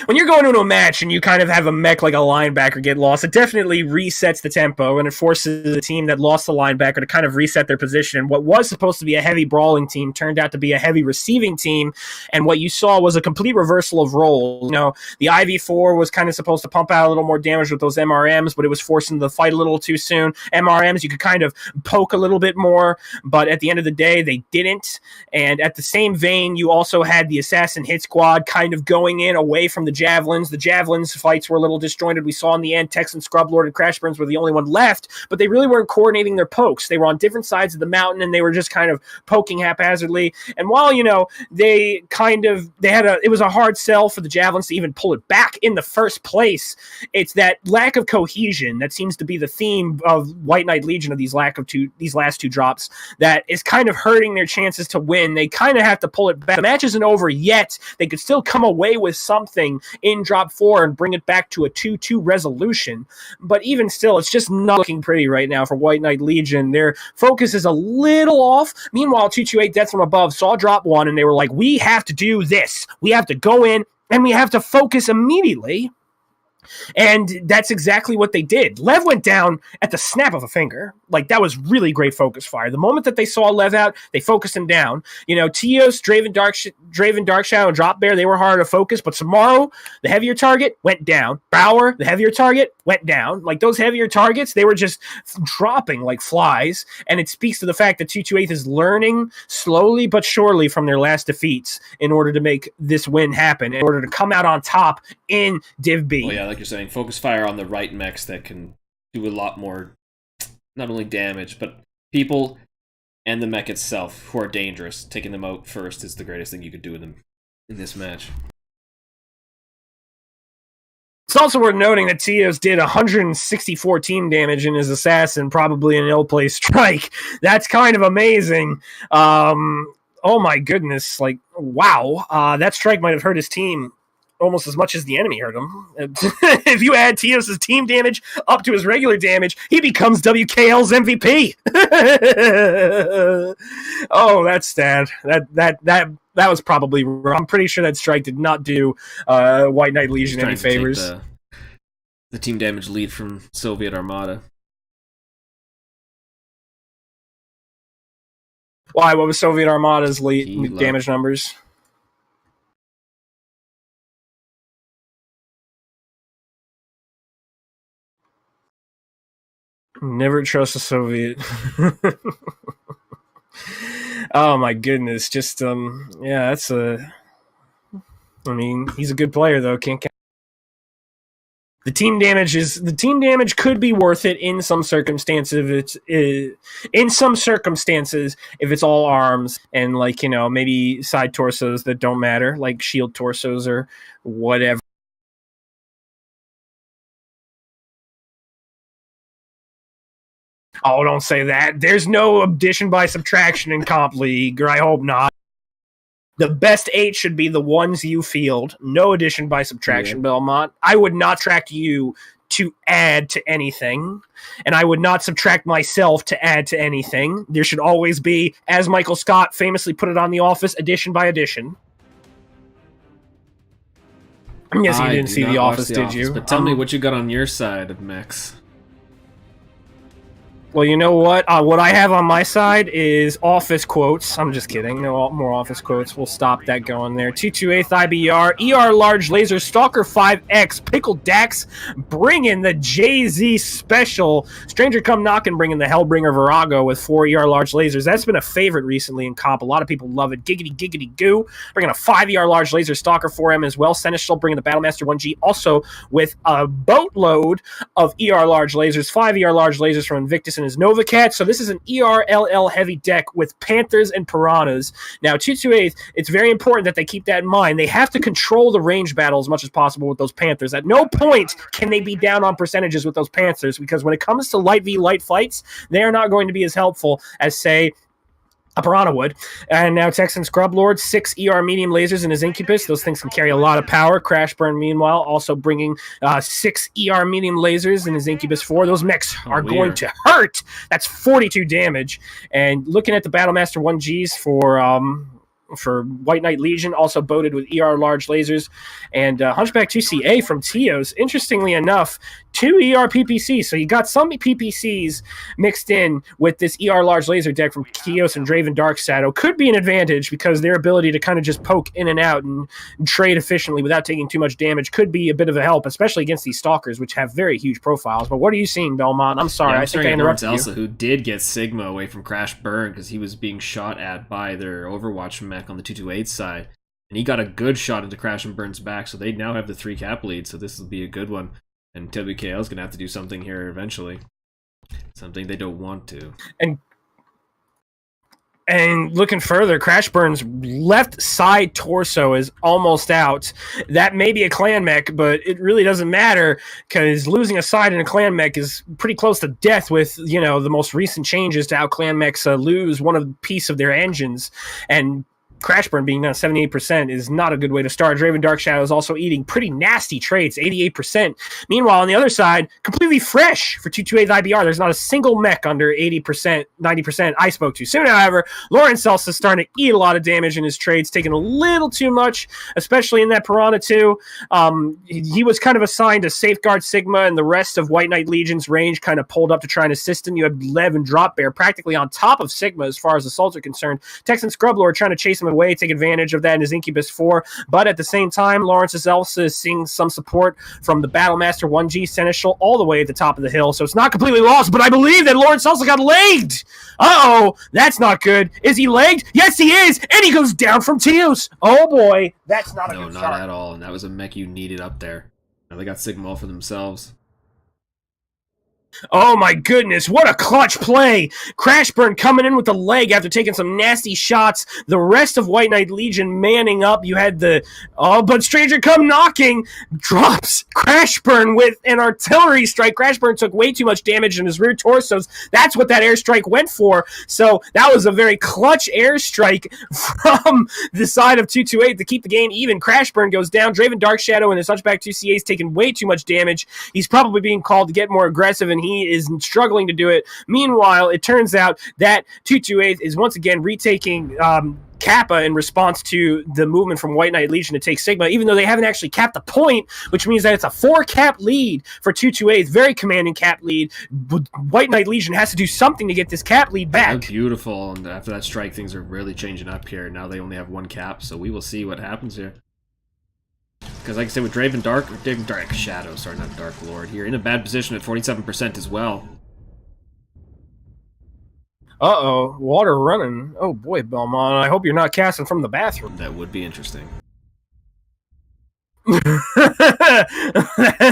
when you're going into a match and you kind of have a mech like a linebacker get lost, it definitely resets the tempo and it forces the team that lost the linebacker to kind of reset their position. And what was supposed to be a heavy brawling team turned out to be a heavy receiving team, and what you saw was a complete reversal of roles. The IV4 was kind of supposed to pump out a little more damage with those MRMs, but it was forcing the fight a little too soon. MRMs, you could kind of poke a little bit more, but at the end of the day, they didn't. And at the same vein, you also had the Assassin hit squad kind of going in away from the javelins. The javelins fights were a little disjointed. We saw in the end Texan Scrublord and Crashburns were the only one left, but they really weren't coordinating their pokes. They were on different sides of the mountain and they were just kind of poking haphazardly. And while it was a hard sell for the javelins to even pull it back in the first place, it's that lack of cohesion that seems to be the theme of White Knight Legion of these last two drops that is kind of hurting their chances to win. They kind of have to pull it back. The match isn't over yet. They could still come away with something in drop 4 and bring it back to a 2-2 resolution. But even still, it's just not looking pretty right now for White Knight Legion. Their focus is a little off. Meanwhile, 228 Death from Above saw drop 1 and they were like, we have to do this. We have to go in and we have to focus immediately And that's exactly what they did. Lev went down at the snap of a finger. Like, that was really great focus fire. The moment that they saw Lev out, they focused him down. You know, Tios, Draven Darkshadow, and Drop Bear, they were harder to focus, but Samaro, the heavier target, went down. Bauer, the heavier target, went down. Like, those heavier targets, they were just dropping like flies, and it speaks to the fact that 228 is learning slowly but surely from their last defeats in order to make this win happen, in order to come out on top in Div B. Well, yeah, like you're saying, focus fire on the right mechs that can do a lot more, not only damage, but people and the mech itself who are dangerous. Taking them out first is the greatest thing you could do in this match. It's also worth noting that Tios did 164 team damage in his assassin, probably an ill-placed strike. That's kind of amazing. Oh my goodness, like, wow. That strike might have hurt his team almost as much as the enemy hurt him. If you add Tios' team damage up to his regular damage, he becomes WKL's MVP. Oh, that's sad. That was probably wrong. I'm pretty sure that strike did not do White Knight Legion any favors. The team damage lead from Soviet Armada. Why? What was Soviet Armada's damage numbers? Never trust a Soviet. Oh my goodness! Just yeah, that's a. I mean, he's a good player though. Can't count. The team damage could be worth it in some circumstances. In some circumstances, if it's all arms and, like, you know, maybe side torsos that don't matter, like shield torsos or whatever. Oh, don't say that. There's no addition by subtraction in Comp League, or I hope not. The best 8 should be the ones you field. No addition by subtraction, Belmont. I would not subtract you to add to anything, and I would not subtract myself to add to anything. There should always be, as Michael Scott famously put it on The Office, addition by addition. I guess you didn't see The Office, did you? But tell me what you got on your side of mechs. Well, you know what? What I have on my side is Office quotes. I'm just kidding. No more Office quotes. We'll stop that going there. 228 IBR, ER Large Laser, Stalker 5X, Pickle Dax, bringing the JZ Special, Stranger Come Knockin', bringing the Hellbringer Virago with 4 ER Large Lasers. That's been a favorite recently in comp. A lot of people love it. Giggity, giggity, goo. Bringing a 5 ER Large Laser, Stalker 4M as well. Seneschal bringing the Battlemaster 1G, also with a boatload of ER Large Lasers, 5 ER Large Lasers from Invictus and his Nova Cat. So this is an ERLL heavy deck with Panthers and Piranhas. Now, 228, it's very important that they keep that in mind. They have to control the range battle as much as possible with those Panthers. At no point can they be down on percentages with those Panthers, because when it comes to light v light fights, they are not going to be as helpful as, say, a Piranha would. And now Texan Scrub Lord, 6 ER medium lasers in his Incubus. Those things can carry a lot of power. Crash Burn, meanwhile, also bringing 6 ER medium lasers in his Incubus 4. Those mechs are going to hurt. That's 42 damage. And looking at the Battlemaster 1Gs for White Knight Legion, also boated with ER large lasers, and Hunchback 2CA from Tios. Interestingly enough, 2 ER PPCs. So you got some PPCs mixed in with this ER large laser deck from Tios and Draven Darkshadow. Could be an advantage, because their ability to kind of just poke in and out and trade efficiently without taking too much damage could be a bit of a help, especially against these Stalkers, which have very huge profiles. But what are you seeing, Belmont? I'm sorry, I think I interrupted you. Elsa, who did get Sigma away from Crash Burn because he was being shot at by their Overwatch mech on the 228 side, and he got a good shot into Crash and Burn's back, so they now have the 3 cap lead, so this will be a good one, and WKL is going to have to do something here eventually. Something they don't want to. And looking further, Crash Burn's left side torso is almost out. That may be a clan mech, but it really doesn't matter, because losing a side in a clan mech is pretty close to death with, you know, the most recent changes to how clan mechs lose one of the piece of their engines. And Crashburn being down 78% is not a good way to start. Draven Dark Shadow is also eating pretty nasty trades, 88%. Meanwhile, on the other side, completely fresh for 228 IBR. There's not a single mech under 80%, 90% I spoke to. Soon, however, Lawrence Elsa is starting to eat a lot of damage in his trades, taking a little too much, especially in that Piranha 2. He was kind of assigned to safeguard Sigma, and the rest of White Knight Legion's range kind of pulled up to try and assist him. You have Lev and Drop Bear practically on top of Sigma as far as assaults are concerned. Texan Scrublord trying to chase him away, take advantage of that in his Incubus 4, but at the same time, Lawrence's Elsa is seeing some support from the Battlemaster 1G Seneschal all the way at the top of the hill, so it's not completely lost, but I believe that Lawrence Elsa got legged! Uh-oh, that's not good. Is he legged? Yes, he is, and he goes down from Teos! Oh boy, that's not a good start. No, not at all, and that was a mech you needed up there. Now they got Sigma all for themselves. Oh my goodness, what a clutch play! Crashburn coming in with the leg after taking some nasty shots. The rest of White Knight Legion manning up. You had the but Stranger Come Knocking drops Crashburn with an artillery strike. Crashburn took way too much damage in his rear torsos. That's what that airstrike went for. So that was a very clutch airstrike from the side of 228 to keep the game even. Crashburn goes down. Draven Dark Shadow and his Hunchback 2CA is taking way too much damage. He's probably being called to get more aggressive, and he is struggling to do it. Meanwhile, it turns out that 228 is once again retaking Kappa in response to the movement from White Knight Legion to take Sigma, even though they haven't actually capped the point, which means that it's a 4-cap lead for 228. Very commanding cap lead. White Knight Legion has to do something to get this cap lead back. Oh, beautiful. And after that strike, things are really changing up here. Now they only have 1 cap, so we will see what happens here. Because like I said, with Draven Dark Shadow, sorry, not Dark Lord here, in a bad position at 47% as well. Uh-oh, water running. Oh boy, Belmont, I hope you're not casting from the bathroom. That would be interesting.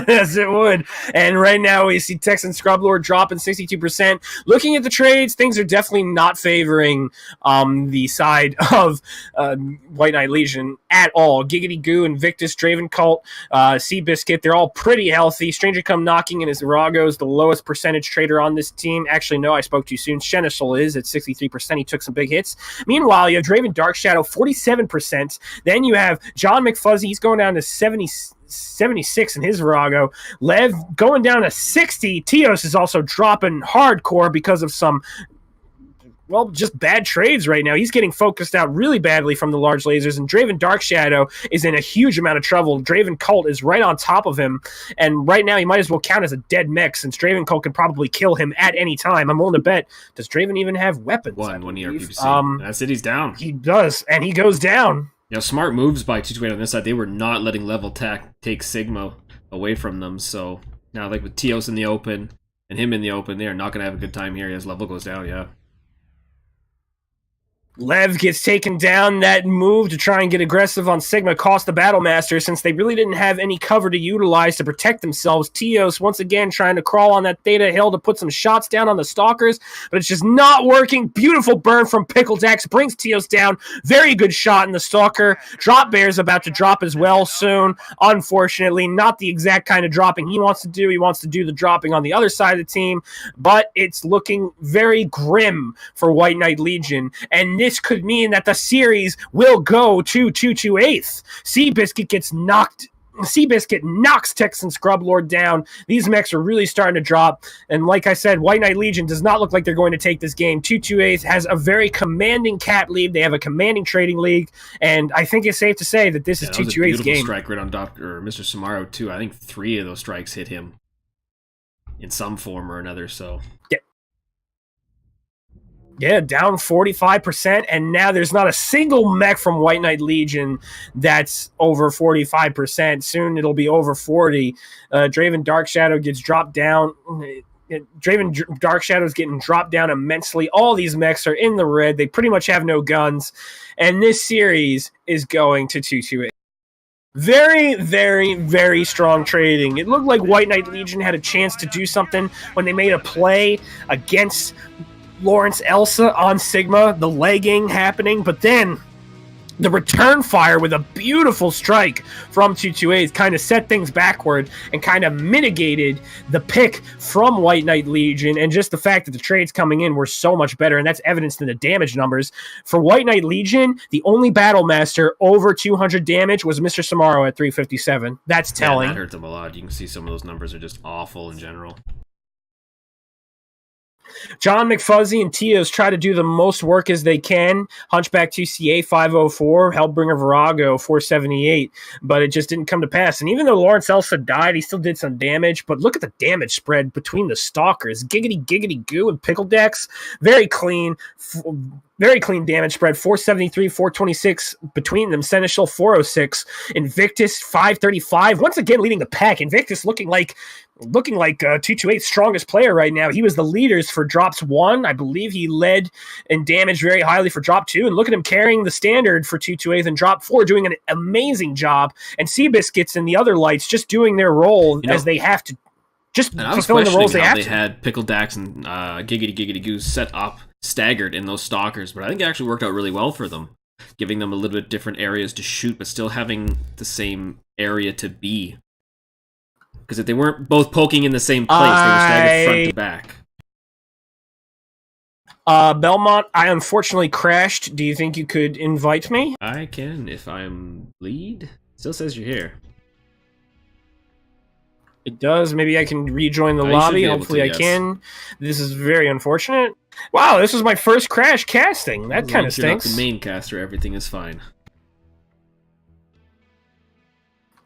Yes, it would. And right now we see Texan Scrublord dropping 62%. Looking at the trades, things are definitely not favoring the side of White Knight Legion at all. Giggity Goo, Invictus, Draven Cult, Seabiscuit, they're all pretty healthy. Stranger Come Knocking and his Rago is the lowest percentage trader on this team. Actually, no, I spoke too soon. Seneschal is at 63%. He took some big hits. Meanwhile, you have Draven Dark Shadow, 47%. Then you have John McFuzzy. He's going down to 76 in his Virago. Lev going down to 60. Teos is also dropping hardcore because of some, well, just bad trades right now. He's getting focused out really badly from the large lasers, and Draven Dark Shadow is in a huge amount of trouble. Draven Cult is right on top of him, and right now he might as well count as a dead mech, since Draven Cult can probably kill him at any time. I'm willing to bet, does Draven even have weapons? One ERPC. That's it, he's down. He does, and he goes down. You know, smart moves by 228 on this side. They were not letting level take Sigma away from them. So now, like with Teos in the open and him in the open, they are not going to have a good time here as level goes down, yeah. Lev gets taken down. That move to try and get aggressive on Sigma cost the Battlemaster, since they really didn't have any cover to utilize to protect themselves. Teos once again trying to crawl on that Theta Hill to put some shots down on the Stalkers, but it's just not working. Beautiful burn from Pickle Dex brings Teos down. Very good shot in the Stalker. Drop Bear's about to drop as well soon. Unfortunately, not the exact kind of dropping he wants to do. He wants to do the dropping on the other side of the team, but it's looking very grim for White Knight Legion, and this could mean that the series will go to 228. Seabiscuit knocks Texan Scrublord down. These mechs are really starting to drop, and like I said, White Knight Legion does not look like they're going to take this game. 228 has a very commanding cap lead. They have a commanding trading league, and I think it's safe to say that this is 228's game. Strike right on Mr. Samaro too. I think 3 of those strikes hit him in some form or another. So yeah, down 45%, and now there's not a single mech from White Knight Legion that's over 45%. Soon it'll be over 40. Draven Dark Shadow gets dropped down. Draven Dark Shadow is getting dropped down immensely. All these mechs are in the red. They pretty much have no guns, and this series is going to 228. Very, very, very strong trading. It looked like White Knight Legion had a chance to do something when they made a play against Lawrence Elsa on Sigma, the legging happening, but then The return fire with a beautiful strike from 228 kind of set things backward and kind of mitigated the pick from White Knight Legion, and just the fact that the trades coming in were so much better, and that's evidenced in the damage numbers. For White Knight Legion, the only Battle Master over 200 damage was Mr. Samaro at 357. That's telling. Yeah, that hurt them a lot. You can see some of those numbers are just awful in general. John McFuzzy and Tios try to do the most work as they can. Hunchback 2CA 504, Hellbringer Virago 478, but it just didn't come to pass. And even though Lawrence Elsa died, he still did some damage. But look at the damage spread between the Stalkers. Giggity Goo and Pickle Decks. Very clean. Very clean damage spread, 473, 426 between them. Seneschal 406, Invictus 535. Once again, leading the pack. Invictus looking like 228's strongest player right now. He was the leaders for drops 1. I believe he led and damaged very highly for drop 2. And look at him carrying the standard for 228 and drop 4, doing an amazing job. And Seabiscuits and the other lights just doing their role as they have to. Just fulfilling the roles they have to. They had Pickle Dax and Giggity Goo set up staggered in those stalkers, but I think it actually worked out really well for them, giving them a little bit different areas to shoot, but still having the same area to be. Because if they weren't both poking in the same place, they were staggered front to back. Belmont, I unfortunately crashed. Do you think you could invite me? I can, if I'm lead. Still says you're here. It does. Maybe I can rejoin the lobby. Hopefully I can. This is very unfortunate. Wow, this was my first crash casting. That kind of stinks. You're not the main caster, everything is fine.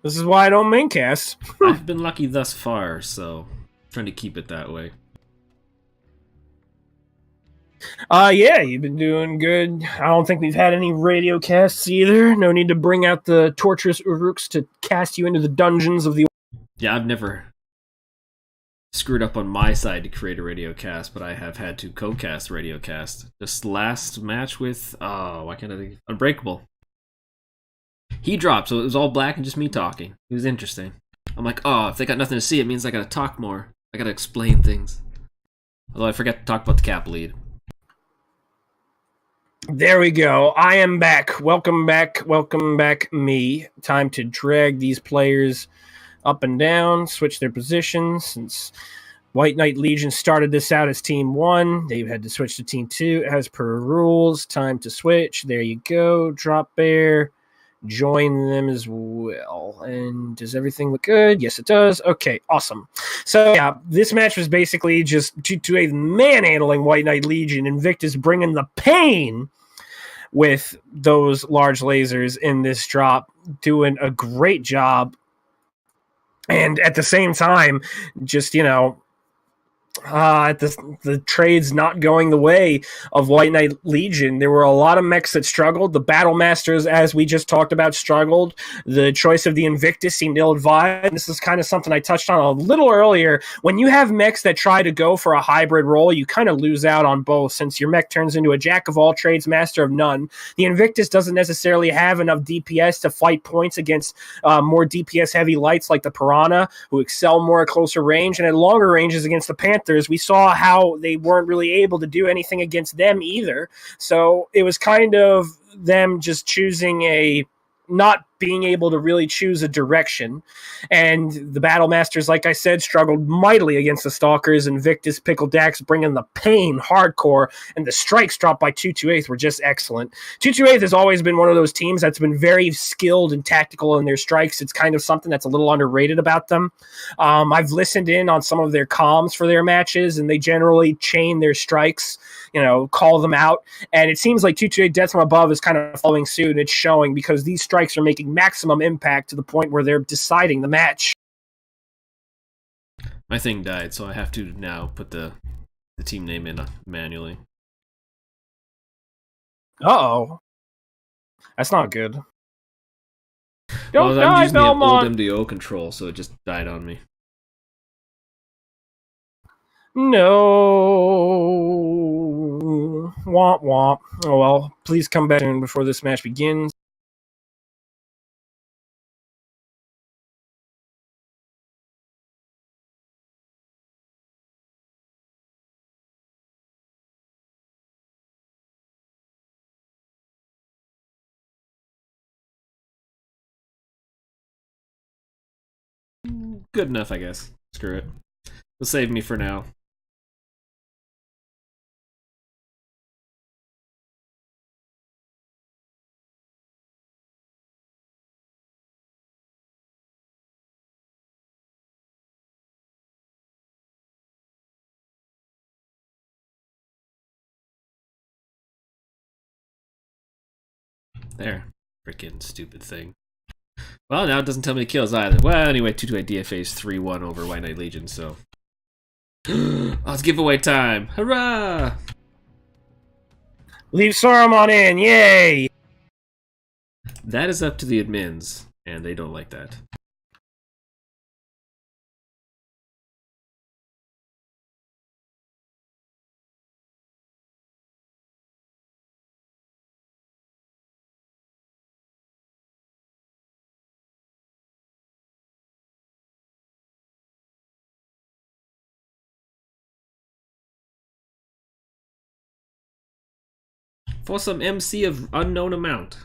This is why I don't main cast. I've been lucky thus far, so I'm trying to keep it that way. Yeah, you've been doing good. I don't think we've had any radio casts either. No need to bring out the torturous Uruks to cast you into the dungeons of the... Yeah, I've never screwed up on my side to create a radio cast, but I have had to co-cast radio cast. This last match with, why can't I think? Unbreakable. He dropped, so it was all black and just me talking. It was interesting. I'm like, if they got nothing to see, it means I gotta talk more. I gotta explain things. Although I forgot to talk about the cap lead. There we go. I am back. Welcome back, me. Time to drag these players up and down, switch their positions. Since White Knight Legion started this out as Team 1, they've had to switch to Team 2 as per rules. Time to switch. There you go. Drop bear. Join them as well. And does everything look good? Yes, it does. Okay, awesome. So, yeah, this match was basically just 228 manhandling White Knight Legion. Invictus bringing the pain with those large lasers in this drop, doing a great job. And at the same time, just, the trades not going the way of White Knight Legion. There were a lot of mechs that struggled. The Battle Masters, as we just talked about, struggled. The choice of the Invictus seemed ill-advised. This is kind of something I touched on a little earlier. When you have mechs that try to go for a hybrid role, you kind of lose out on both, since your mech turns into a jack of all trades, master of none. The Invictus doesn't necessarily have enough DPS to fight points against more DPS-heavy lights like the Piranha, who excel more at closer range, and at longer ranges against the Panthers. We saw how they weren't really able to do anything against them either. So it was kind of them just choosing not being able to really choose a direction. And the Battle Masters, like I said, struggled mightily against the Stalkers. Invictus, Pickle Dax bringing the pain hardcore, and the strikes dropped by 228 were just excellent. 228 has always been one of those teams that's been very skilled and tactical in their strikes. It's kind of something that's a little underrated about them. I've listened in on some of their comms for their matches, and they generally chain their strikes, call them out. And it seems like 228 Death from Above is kind of following suit, and it's showing, because these strikes are making maximum impact to the point where they're deciding the match. My thing died, so I have to now put the team name in manually. Uh-oh. That's not good. Don't I'm die, using Belmont! the old MDO control, so it just died on me. No. Womp womp. Oh well, please come back soon before this match begins. good enough, I guess. Screw it. It'll save me for now. There. Freaking stupid thing. Well, now it doesn't tell me the kills either. Well, anyway, 228 DFA's 3-1 over White Knight Legion, so... oh, it's giveaway time! Hurrah! Leave Saruman in, yay! That is up to the admins, and they don't like that. For some MC of unknown amount.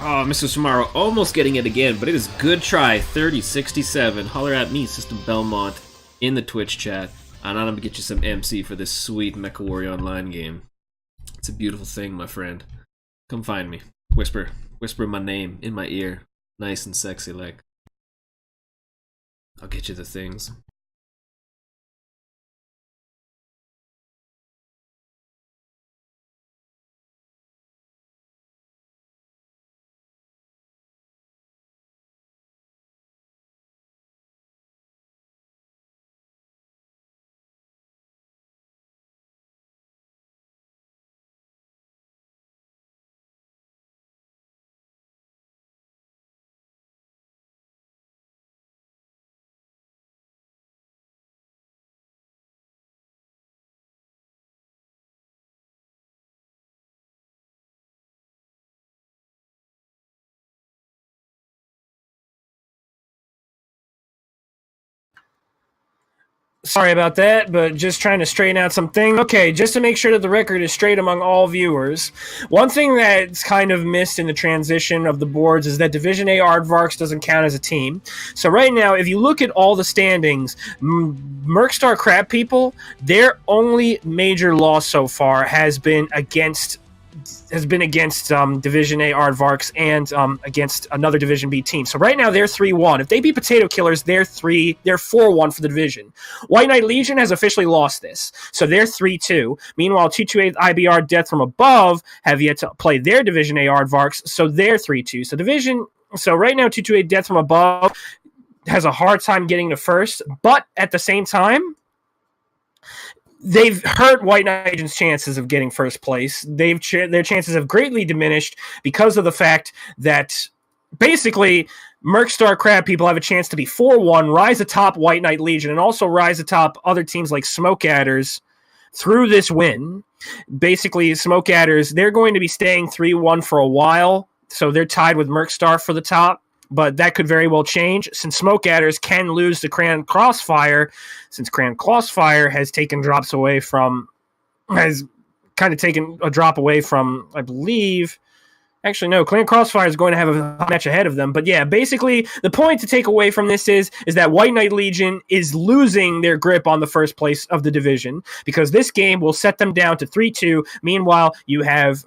Oh, Mr. Samaro almost getting it again, but it is good try. 30-67. Holler at me, System Belmont, in the Twitch chat, and I'm gonna get you some MC for this sweet MechWarrior Online game. It's a beautiful thing, my friend. Come find me. Whisper my name in my ear, nice and sexy like. I'll get you the things. Sorry about that, but just trying to straighten out something. Okay, just to make sure that the record is straight among all viewers. One thing that's kind of missed in the transition of the boards is that Division A Aardvarks doesn't count as a team. So right now, if you look at all the standings, Mercstar Crab People, their only major loss so far has been against Division A Aardvarks and against another Division B team. So right now they're 3-1. If they beat Potato Killers, they're 4-1 for the division. White Knight Legion has officially lost this, so they're 3-2. Meanwhile, 228 IBR Death from Above have yet to play their Division A Aardvarks, so they're 3-2. So right now 228 Death from Above has a hard time getting to first, but at the same time, they've hurt White Knight Legion's chances of getting first place. Their chances have greatly diminished because of the fact that basically Mercstar Crab People have a chance to be 4-1, rise atop White Knight Legion, and also rise atop other teams like Smoke Adders through this win. Basically, Smoke Adders, they're going to be staying 3-1 for a while, so they're tied with Mercstar for the top. But that could very well change since Smoke Adders can lose to Cran Crossfire, since Cran Crossfire has kind of taken a drop away from, I believe. Actually, no, Clan Crossfire is going to have a match ahead of them. But yeah, basically, the point to take away from this is that White Knight Legion is losing their grip on the first place of the division because this game will set them down to 3-2. Meanwhile, you have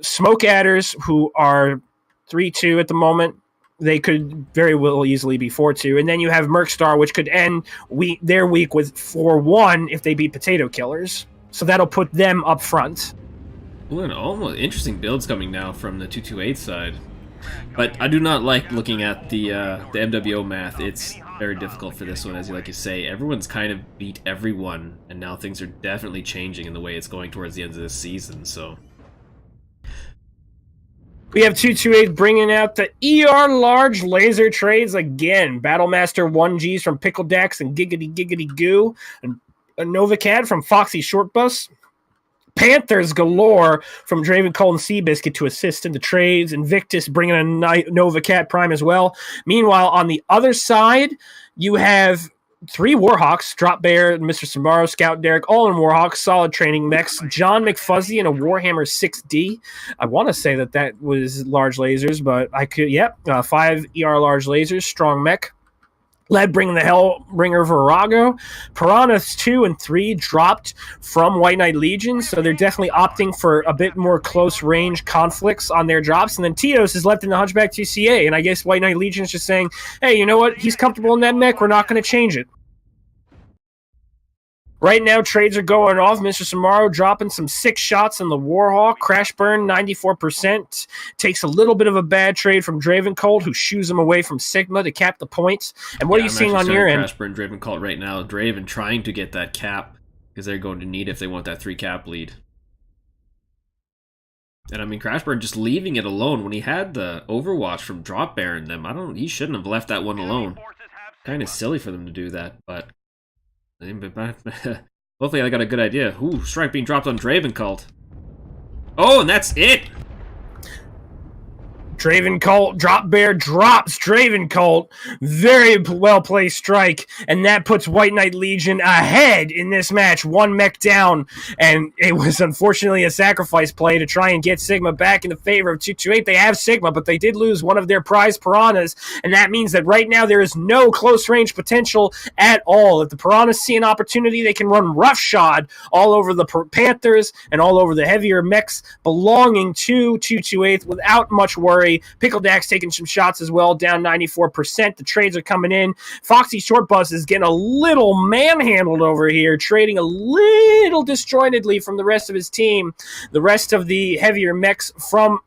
Smoke Adders, who are 3-2 at the moment. They could very well easily be 4-2. And then you have Mercstar, which could end their week with 4-1 if they beat Potato Killers. So that'll put them up front. Ooh, and almost interesting builds coming now from the 228 side. But I do not like looking at the MWO math. It's very difficult for this one, as you like you say. Everyone's kind of beat everyone, and now things are definitely changing in the way it's going towards the end of this season, so... We have 228 bringing out the ER large laser trades again. Battlemaster 1Gs from Pickle Dax and Giggity Giggity Goo. And a Novacad from Foxy Shortbus. Panthers galore from Draven Cole and Seabiscuit to assist in the trades. Invictus bringing a Novacat Prime as well. Meanwhile, on the other side, you have 3 Warhawks, Drop Bear, Mr. Samaro, Scout Derek, all in Warhawks, solid training mechs. John McFuzzy and a Warhammer 6D. I want to say that was large lasers, but I could, 5 ER large lasers, strong mech. Led bringing the Hellbringer Virago. Piranhas 2 and 3 dropped from White Knight Legion, so they're definitely opting for a bit more close-range conflicts on their drops. And then Tios is left in the Hunchback 2CA, and I guess White Knight Legion is just saying, hey, you know what? He's comfortable in that mech. We're not going to change it. Right now, trades are going off. Mr. Samaro dropping some 6 shots in the Warhawk. Crash burn, 94%. Takes a little bit of a bad trade from Dravencold, who shoos him away from Sigma to cap the points. And what are you seeing on your end? Crash burn Dravencold right now. Draven trying to get that cap, because they're going to need if they want that 3 cap lead. And I mean, Crash burn just leaving it alone when he had the Overwatch from Drop Bear in them. He shouldn't have left that one alone. Kind of silly for them to do that, but hopefully I got a good idea. Ooh, strike being dropped on Dravencold. Oh, and that's it! Dravencolt, Drop Bear drops Dravencolt. Very well-placed strike, and that puts White Knight Legion ahead in this match. 1 mech down, and it was unfortunately a sacrifice play to try and get Sigma back in the favor of 228. They have Sigma, but they did lose one of their prize Piranhas, and that means that right now there is no close-range potential at all. If the Piranhas see an opportunity, they can run roughshod all over the Panthers and all over the heavier mechs belonging to 228 without much worry. Pickle Dax taking some shots as well, down 94%. The trades are coming in. Foxy Shortbus is getting a little manhandled over here, trading a little disjointedly from the rest of his team. The rest of the heavier mechs from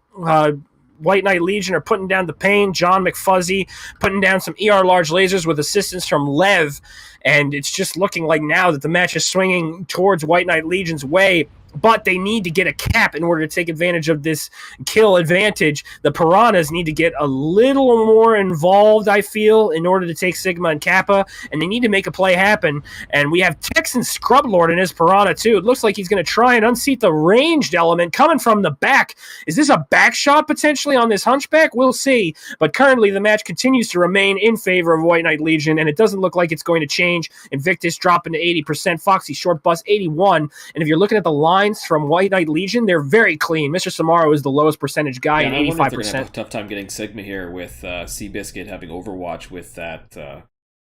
White Knight Legion are putting down the pain. John McFuzzy putting down some ER large lasers with assistance from Lev. And it's just looking like now that the match is swinging towards White Knight Legion's way. But they need to get a cap in order to take advantage of this kill advantage. The Piranhas need to get a little more involved, I feel, in order to take Sigma and Kappa, and they need to make a play happen. And we have Texan Scrublord in his Piranha, too. It looks like he's going to try and unseat the ranged element coming from the back. Is this a back shot, potentially, on this Hunchback? We'll see. But currently, the match continues to remain in favor of White Knight Legion, and it doesn't look like it's going to change. Invictus dropping to 80%, Foxy Shortbus 81%, and if you're looking at the line from White Knight Legion, they're very clean. Mr. Samaro is the lowest percentage guy at 85%. I wonder if they're gonna have a tough time getting Sigma here with Seabiscuit having Overwatch with that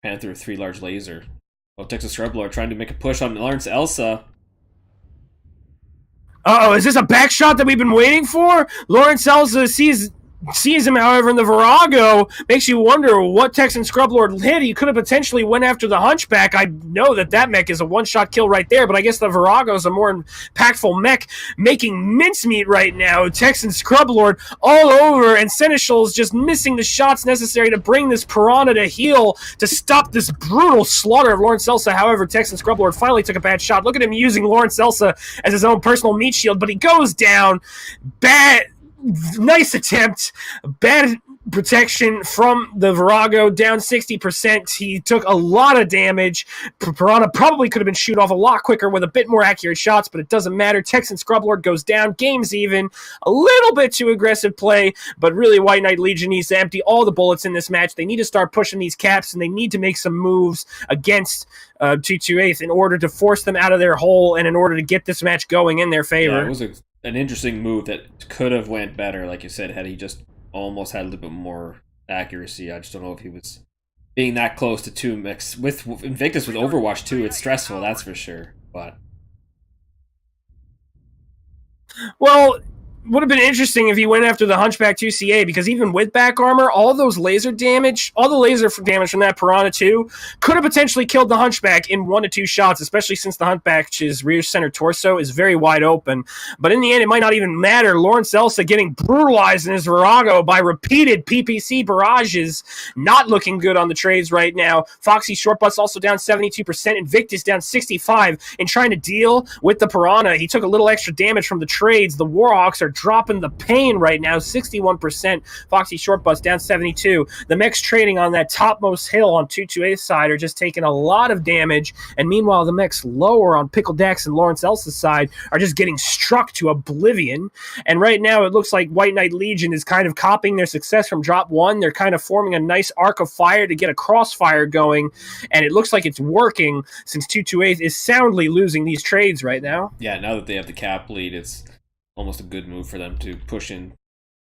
Panther 3 large laser. Well, Texas Rebel are trying to make a push on Lawrence Elsa. Uh-oh, is this a back shot that we've been waiting for? Lawrence Elsa sees him, however, in the Virago. Makes you wonder what Texan Scrublord hit. He could have potentially went after the Hunchback. I know that mech is a one-shot kill right there, but I guess the Virago is a more impactful mech. Making mincemeat right now. Texan Scrublord all over, and Seneschal's just missing the shots necessary to bring this Piranha to heel to stop this brutal slaughter of Lawrence Elsa. However, Texan Scrublord finally took a bad shot. Look at him using Lawrence Elsa as his own personal meat shield, but he goes down. Nice attempt. Bad protection from the Virago, down 60%. He took a lot of damage. Piranha probably could have been shoot off a lot quicker with a bit more accurate shots, but it doesn't matter. Texan Scrublord goes down. Game's even. A little bit too aggressive play, but really White Knight Legion needs to empty all the bullets in this match. They need to start pushing these caps, and they need to make some moves against 228 in order to force them out of their hole and in order to get this match going in their favor. Yeah, it was an interesting move that could have went better, like you said, had he just almost had a little bit more accuracy. I just don't know if he was being that close to 2 mix. With Invictus with Overwatch 2, it's stressful, that's for sure. But well, would have been interesting if he went after the Hunchback 2CA, because even with back armor, all the laser damage from that Piranha 2 could have potentially killed the Hunchback in 1 to 2 shots, especially since the Hunchback's rear center torso is very wide open. But in the end, it might not even matter. Lawrence Elsa getting brutalized in his Virago by repeated PPC barrages, not looking good on the trades right now. Foxy Shortbus also down 72%, Invictus down 65%. In trying to deal with the Piranha, he took a little extra damage from the trades. The Warhawks are dropping the pain right now, 61%. Foxy Short Bus down 72. The mechs trading on that topmost hill on 228's side are just taking a lot of damage, and meanwhile the mechs lower on Pickle Dax and Lawrence Elsa's side are just getting struck to oblivion. And right now it looks like White Knight Legion is kind of copying their success from drop 1. They're kind of forming a nice arc of fire to get a crossfire going, and it looks like it's working since 228 is soundly losing these trades right now. Yeah, now that they have the cap lead, it's almost a good move for them to push in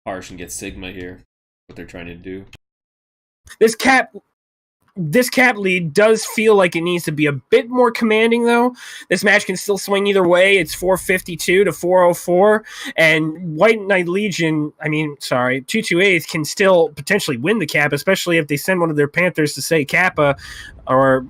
Harsh and get Sigma here, what they're trying to do. This cap lead does feel like it needs to be a bit more commanding, though. This match can still swing either way. It's 452 to 404, and White Knight Legion, 228 can still potentially win the cap, especially if they send one of their Panthers to say Kappa, or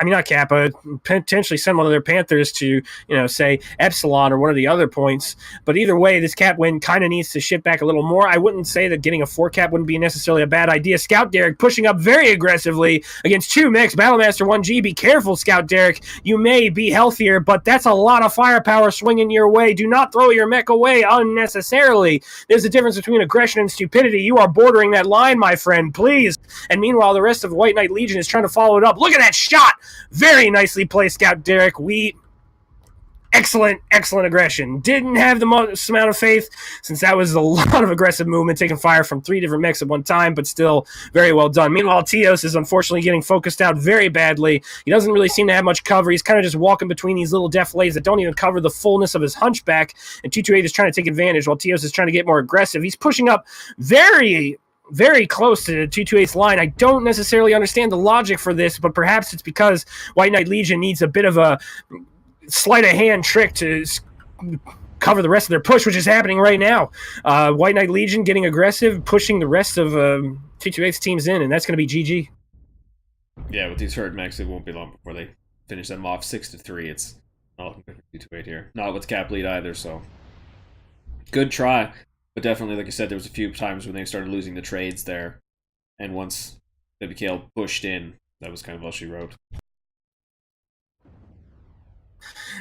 not Kappa, potentially send one of their Panthers to, say Epsilon or one of the other points. But either way, this cap win kind of needs to shift back a little more. I wouldn't say that getting a 4 cap wouldn't be necessarily a bad idea. Scout Derek pushing up very aggressively against 2 mechs. Battlemaster 1G, be careful, Scout Derek. You may be healthier, but that's a lot of firepower swinging your way. Do not throw your mech away unnecessarily. There's a difference between aggression and stupidity. You are bordering that line, my friend, please. And meanwhile, the rest of White Knight Legion is trying to follow it up. Look at that shot! Very nicely played, Scout Derek. Excellent aggression. Didn't have the most amount of faith, since that was a lot of aggressive movement, taking fire from 3 different mechs at one time, but still very well done. Meanwhile, Tios is unfortunately getting focused out very badly. He doesn't really seem to have much cover. He's kind of just walking between these little deflays that don't even cover the fullness of his hunchback, and 228 is trying to take advantage while Tios is trying to get more aggressive. He's pushing up very close to 228's line. I don't necessarily understand the logic for this, but perhaps it's because White Knight Legion needs a bit of a sleight of hand trick to cover the rest of their push, which is happening right now. White Knight Legion getting aggressive, pushing the rest of 228's teams in, and that's going to be GG. Yeah, with these hurt mechs, it won't be long before they finish them off 6-3. It's not looking good for 228 here. Not with cap lead either, so good try. But definitely, like I said, there was a few times when they started losing the trades there. And once WKL pushed that was kind of all she wrote.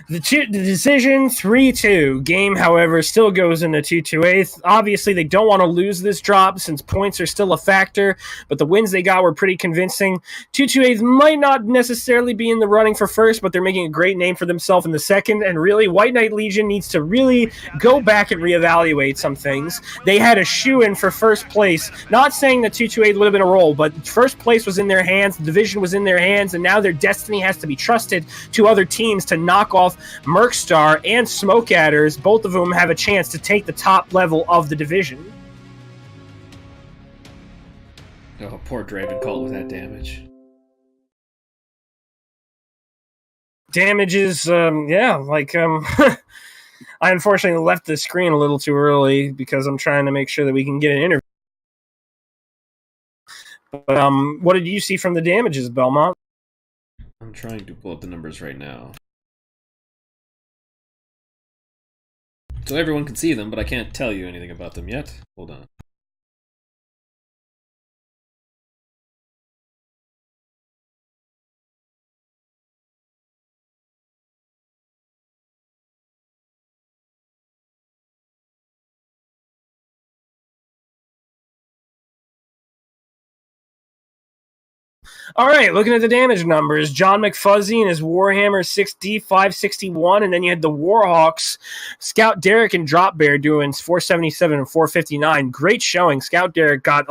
The decision 3-2 game, however, still goes into 228. Obviously, they don't want to lose this drop since points are still a factor, but the wins they got were pretty convincing. 228 might not necessarily be in the running for first, but they're making a great name for themselves in the second, and really, White Knight Legion needs to really go back and reevaluate some things. They had a shoe-in for first place. Not saying that 228 would have been a roll, but first place was in their hands, the division was in their hands, and now their destiny has to be trusted to other teams to knock off Mercstar and Smoke Adders, both of whom have a chance to take the top level of the division. Oh, poor Draven Cult with that damage. Damage is, I unfortunately left the screen a little too early because I'm trying to make sure that we can get an interview. But what did you see from the damages, Belmont? I'm trying to pull up the numbers right now, so everyone can see them, but I can't tell you anything about them yet. Hold on. All right, looking at the damage numbers, John McFuzzy and his Warhammer 6D 561, and then you had the Warhawks, Scout Derek and Drop Bear doing 477 and 459. Great showing. Scout Derek got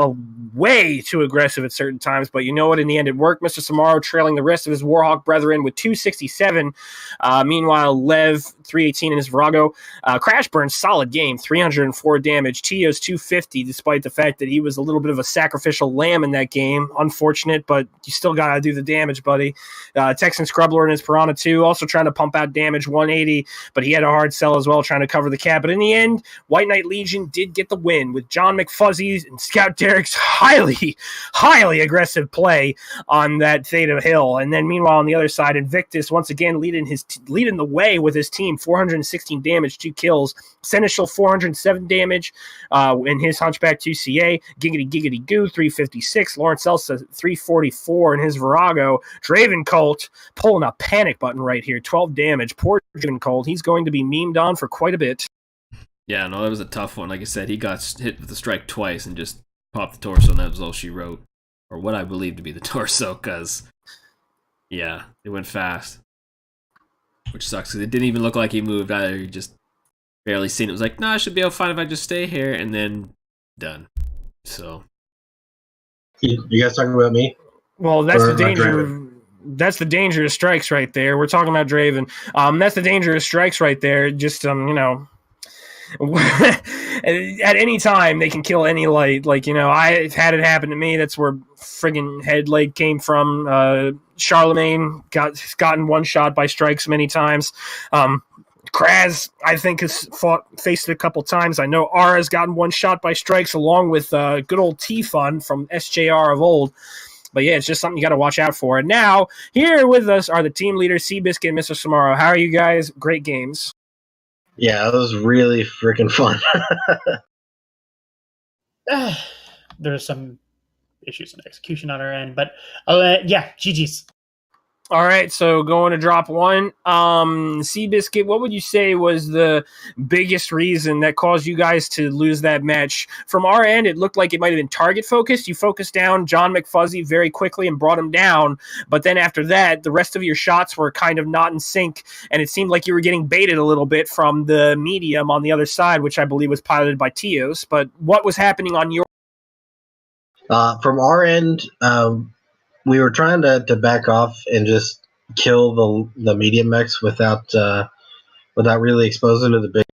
way too aggressive at certain times, but you know what? In the end, it worked. Mr. Samaro trailing the rest of his Warhawk brethren with 267. Meanwhile, Lev 318 in his Virago. Crashburn, solid game, 304 damage. Tio's 250, despite the fact that he was a little bit of a sacrificial lamb in that game. Unfortunate, but you still got to do the damage, buddy. Texan Scrubbler in his Piranha 2, also trying to pump out damage, 180, but he had a hard sell as well, trying to cover the cap. But in the end, White Knight Legion did get the win with John McFuzzy's and Scout Derek's highly aggressive play on that Theta Hill. And then meanwhile, on the other side, Invictus once again leading the way with his team, 416 damage, 2 kills. Seneschal, 407 damage in his Hunchback 2CA. Giggity Goo, 356. Lawrence Elsa, 344 in his Virago. Draven Colt pulling a panic button right here, 12 damage. Poor Draven Colt. He's going to be memed on for quite a bit. Yeah, no, that was a tough one. Like I said, he got hit with the strike twice and just popped the torso, and that was all she wrote. Or what I believe to be the torso, because, yeah, it went fast. Which sucks, because it didn't even look like he moved either. He just barely seen it. It was like, nah, I should be all fine if I just stay here, and then done. So. You guys talking about me? Well, that's Or the danger. Draven? That's the danger of strikes right there. We're talking about Draven. That's the danger of strikes right there. Just you know, at any time they can kill any light. Like, you know, I've had it happen to me. That's where friggin' head leg came from. Charlemagne gotten one shot by strikes many times. Kraz, I think, has faced it a couple times. I know Ara's gotten one shot by strikes along with good old T-Fun from SJR of old. But yeah, it's just something you got to watch out for. And now, here with us are the team leaders, Seabiscuit and Mr. Samaro. How are you guys? Great games. Yeah, it was really freaking fun. There's some issues in execution on our end, but yeah, GG's. All right, so going to drop one. Seabiscuit, what would you say was the biggest reason that caused you guys to lose that match? From our end, it looked like it might have been target focused. You focused down John McFuzzy very quickly and brought him down, but then after that, the rest of your shots were kind of not in sync, and it seemed like you were getting baited a little bit from the medium on the other side, which I believe was piloted by Tios. But what was happening on your... From our end, we were trying to back off and just kill the medium mechs without really exposing to the big.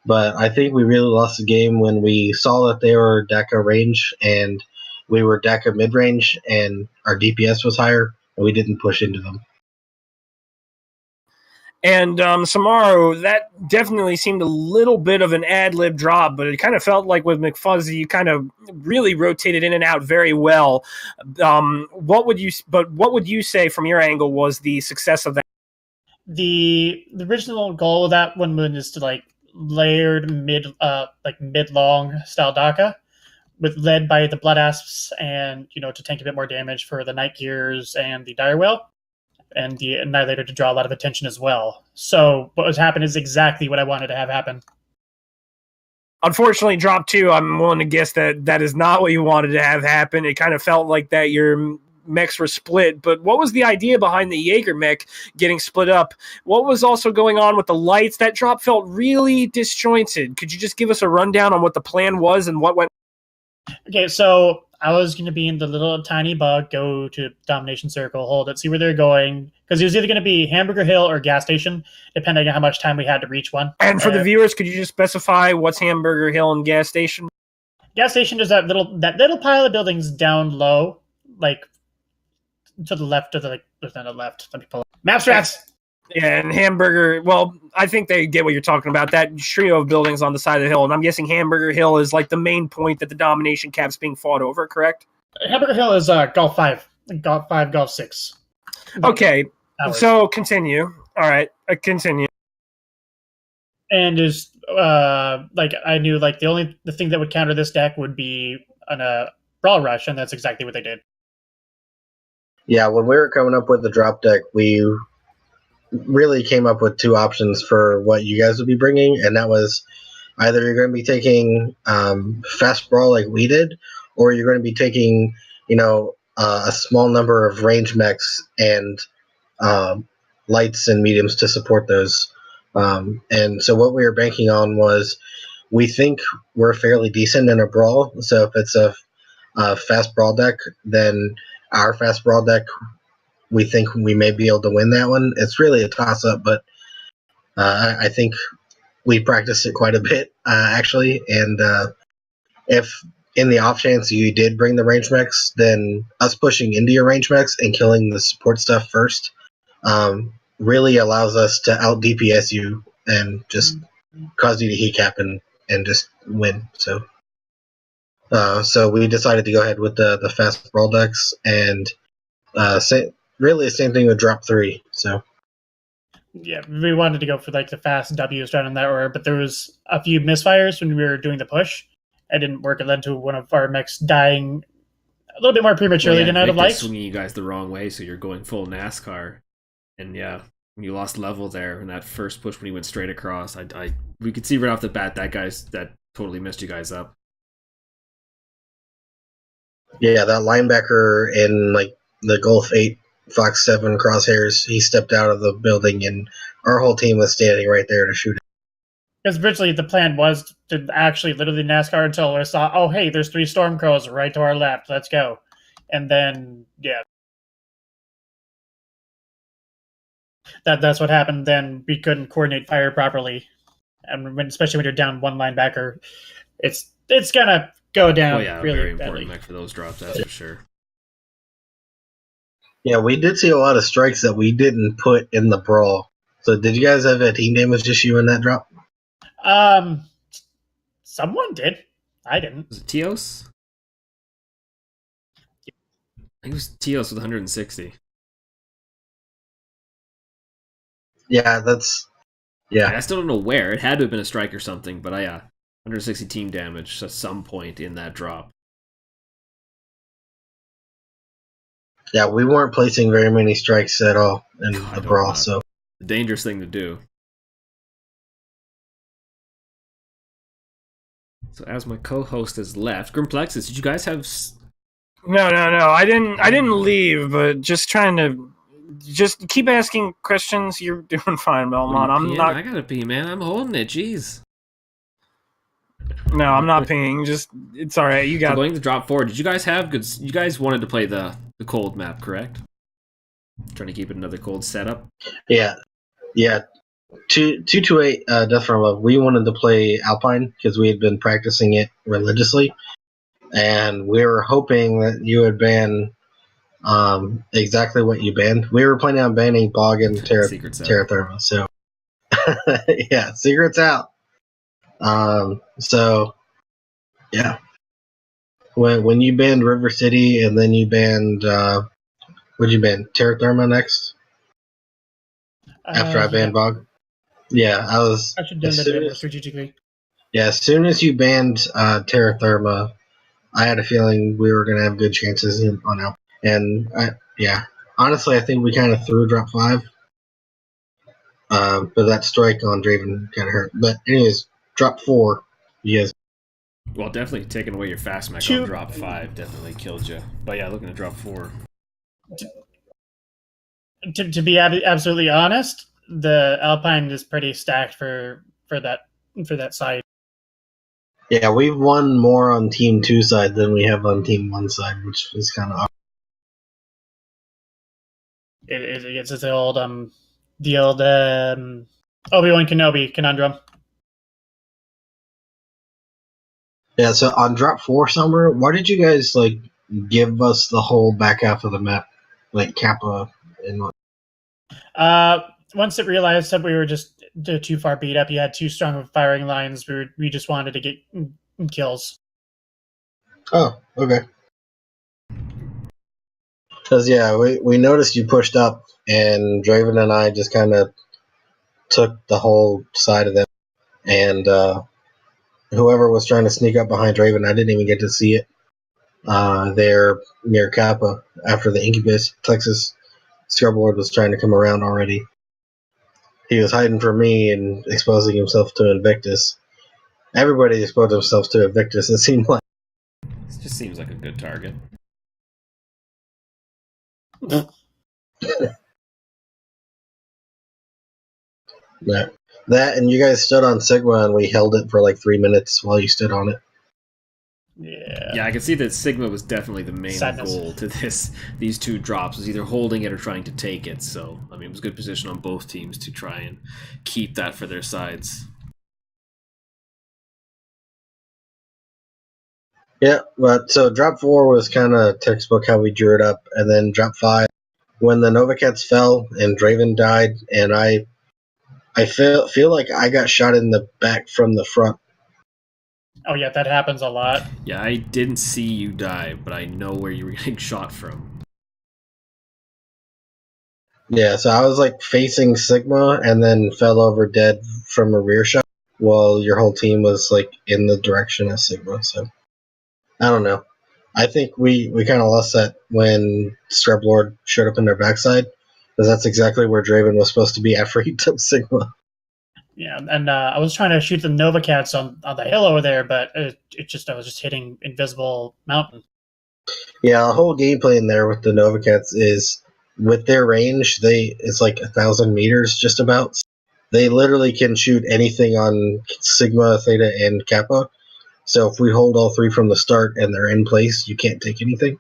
But I think we really lost the game when we saw that they were DECA range and we were DECA mid range, and our DPS was higher, and we didn't push into them. And Samaro, that definitely seemed a little bit of an ad-lib drop, but it kind of felt like with McFuzzy, you kind of really rotated in and out very well. What would you say from your angle was the success of that? The original goal of that one is to like layered mid long style DACA, with led by the Blood Asps, and to tank a bit more damage for the Night Gears and the Dire Whale, and the Annihilator to draw a lot of attention as well. So what was happening is exactly what I wanted to have happen. Unfortunately, drop two, I'm willing to guess that is not what you wanted to have happen. It kind of felt like that your mechs were split, but what was the idea behind the Jaeger mech getting split up? What was also going on with the lights? That drop felt really disjointed. Could you just give us a rundown on what the plan was and what went... Okay, so I was going to be in the little tiny bug, go to Domination Circle, hold it, see where they're going, because it was either going to be Hamburger Hill or Gas Station, depending on how much time we had to reach one. And for the viewers, could you just specify what's Hamburger Hill and Gas Station? Gas Station is that little pile of buildings down low, like to the left of the... There's not a left. Let me pull up. Map strats! Yeah, and Hamburger, well, I think they get what you're talking about. That trio of buildings on the side of the hill, and I'm guessing Hamburger Hill is like the main point that the domination cap's being fought over, correct? Hamburger Hill is Golf 5. Golf 5, Golf 6. Okay, so continue. All right, continue. And is I knew the thing that would counter this deck would be a Brawl Rush, and that's exactly what they did. Yeah, when we were coming up with the drop deck, we really came up with two options for what you guys would be bringing, and that was either you're going to be taking fast brawl like we did, or you're going to be taking a small number of range mechs and lights and mediums to support those. And so what we were banking on was, we think we're fairly decent in a brawl, so if it's a fast brawl deck, then our fast brawl deck, we think we may be able to win that one. It's really a toss-up, but I think we practiced it quite a bit, actually. And if in the off chance you did bring the range mechs, then us pushing into your range mechs and killing the support stuff first really allows us to out DPS you and just cause you to heat cap and just win. So we decided to go ahead with the fast brawl decks, and really the same thing with drop 3. So yeah, we wanted to go for the fast W's right in that order, but there was a few misfires when we were doing the push. It didn't work. It led to one of our mechs dying a little bit more prematurely than I'd have liked. Swinging you guys the wrong way, so you're going full NASCAR, and yeah, You lost level there in that first push when he went straight across. We could see right off the bat that totally messed you guys up. Yeah, that linebacker in like the Gulf 8, Fox 7 crosshairs, he stepped out of the building and our whole team was standing right there to shoot him. Because originally the plan was to actually literally NASCAR until we saw, oh, hey, there's 3 Stormcrows right to our left. Let's go. And then, yeah. That's what happened. Then we couldn't coordinate fire properly. And especially when you're down one linebacker, it's going to go down really very badly. important mech for those drops, that's for sure. Yeah, we did see a lot of strikes that we didn't put in the brawl. So did you guys have a team damage issue in that drop? Someone did. I didn't. Was it Teos? I think it was Teos with 160. Yeah, that's... Yeah. I still don't know where. It had to have been a strike or something, but 160 team damage at some point in that drop. Yeah, we weren't placing very many strikes at all in the brawl, so... A dangerous thing to do. So as my co-host has left, Grimplexus, did you guys have... No. I didn't leave, but just trying to... Just keep asking questions. You're doing fine, Belmont. I'm not... I gotta pee, man. I'm holding it. Jeez. No, I'm not peeing. Just... It's alright. You got... So going to drop 4, did you guys have good... You guys wanted to play the cold map, correct? Trying to keep it another cold setup? Yeah. 228 Death from Above, we wanted to play Alpine because we had been practicing it religiously. And we were hoping that you would ban exactly what you banned. We were planning on banning Bog and Terra Therma. So, yeah, secret's out. So, yeah. When you banned River City and then you banned, what'd you ban? Terra Therma next? After I banned Bog? Yeah, I should do that a bit more strategically. Yeah, as soon as you banned Terra Therma, I had a feeling we were going to have good chances on Alpine. And, honestly, I think we kind of threw drop 5. But that strike on Draven kind of hurt. But anyways, drop 4, you guys. Well, definitely taking away your fast mech on drop 5 definitely killed you. But yeah, looking at drop 4. To be absolutely honest, the Alpine is pretty stacked for that side. Yeah, we've won more on Team 2 side than we have on Team 1 side, which is kind of awkward. It's the old Obi-Wan Kenobi conundrum. Yeah, so on drop 4 Summer, why did you guys give us the whole back half of the map, like Kappa and what? Once it realized that we were just too far beat up, you had too strong of firing lines. We just wanted to get kills. Oh, okay. Because we noticed you pushed up, and Draven and I just kind of took the whole side of them, and whoever was trying to sneak up behind Draven, I didn't even get to see it. There near Kappa after the Incubus, Texas Scrubboard was trying to come around already. He was hiding from me and exposing himself to Invictus. Everybody exposed themselves to Invictus, it seemed like. This just seems like a good target. Yeah. That, and you guys stood on Sigma, and we held it for 3 minutes while you stood on it. Yeah, I can see that Sigma was definitely the main goal to these 2 drops, was either holding it or trying to take it. So, I mean, it was a good position on both teams to try and keep that for their sides. Yeah, but so drop 4 was kind of textbook how we drew it up, and then drop 5, when the Nova Cats fell and Draven died, and I feel like I got shot in the back from the front. Oh yeah, that happens a lot. Yeah, I didn't see you die, but I know where you were getting shot from. Yeah, so I was facing Sigma and then fell over dead from a rear shot while your whole team was in the direction of Sigma. So I don't know. I think we kind of lost that when Scrub Lord showed up in their backside, Because that's exactly where Draven was supposed to be after he took Sigma. Yeah, and I was trying to shoot the Nova Cats on the hill over there, but I was just hitting invisible mountain. Yeah, the whole game plan there with the Nova Cats is with their range, it's like 1,000 meters just about. They literally can shoot anything on Sigma, Theta, and Kappa. So if we hold all three from the start and they're in place, you can't take anything.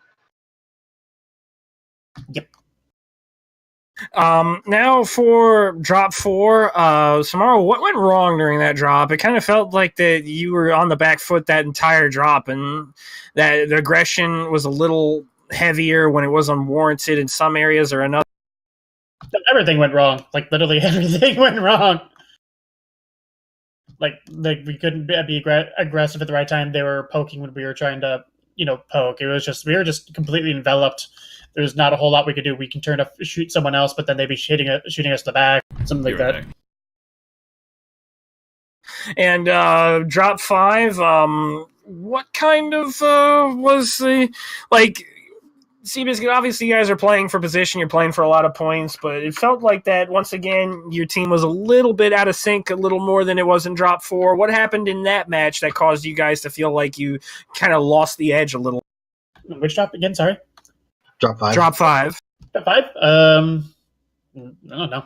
Yep. Now for drop 4, Samara, what went wrong during that drop? It kind of felt like that you were on the back foot that entire drop, and that the aggression was a little heavier when it was unwarranted in some areas or another. Everything went wrong. Like, literally everything went wrong. Like we couldn't be aggressive at the right time. They were poking when we were trying to, poke. It was just, we were just completely enveloped. There's not a whole lot we could do. We can turn to shoot someone else, but then they'd be shooting us in the back, something like that. And drop 5, what kind of was the, like, Seabiscuit, obviously you guys are playing for position, you're playing for a lot of points, but it felt like that, once again, your team was a little bit out of sync, a little more than it was in drop 4. What happened in that match that caused you guys to feel like you kind of lost the edge a little? Which drop again? Sorry? Drop 5. Drop 5. Drop 5? I don't know.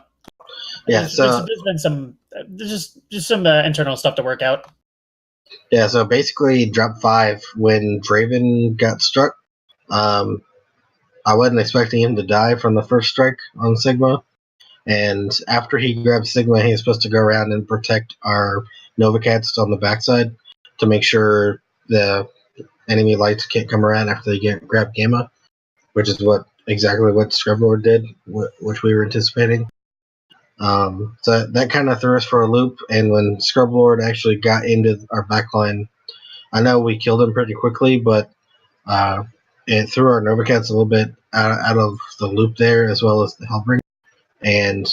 Yeah, there's been some internal stuff to work out. Yeah, so basically, drop 5, when Draven got struck, I wasn't expecting him to die from the first strike on Sigma. And after he grabbed Sigma, he was supposed to go around and protect our Nova Cats on the backside to make sure the enemy lights can't come around after they grab Gamma, which is exactly what Scrublord did, which we were anticipating. So that kind of threw us for a loop, and when Scrublord actually got into our backline, I know we killed him pretty quickly, but it threw our Nova Cats a little bit out of the loop there, as well as the Hellbringer. And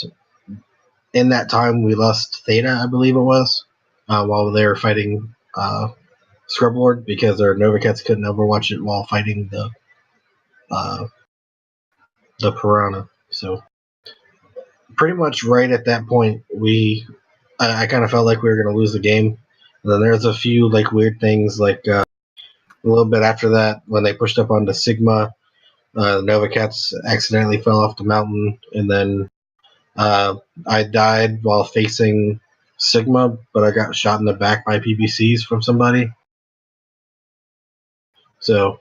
in that time, we lost Theta, I believe it was, while they were fighting Scrublord, because our Nova Cats couldn't overwatch it while fighting the Piranha. So pretty much right at that point, I kind of felt like we were going to lose the game. And then there's a few weird things, a little bit after that, when they pushed up onto Sigma, the Nova Cats accidentally fell off the mountain, and then I died while facing Sigma, but I got shot in the back by PBCs from somebody. So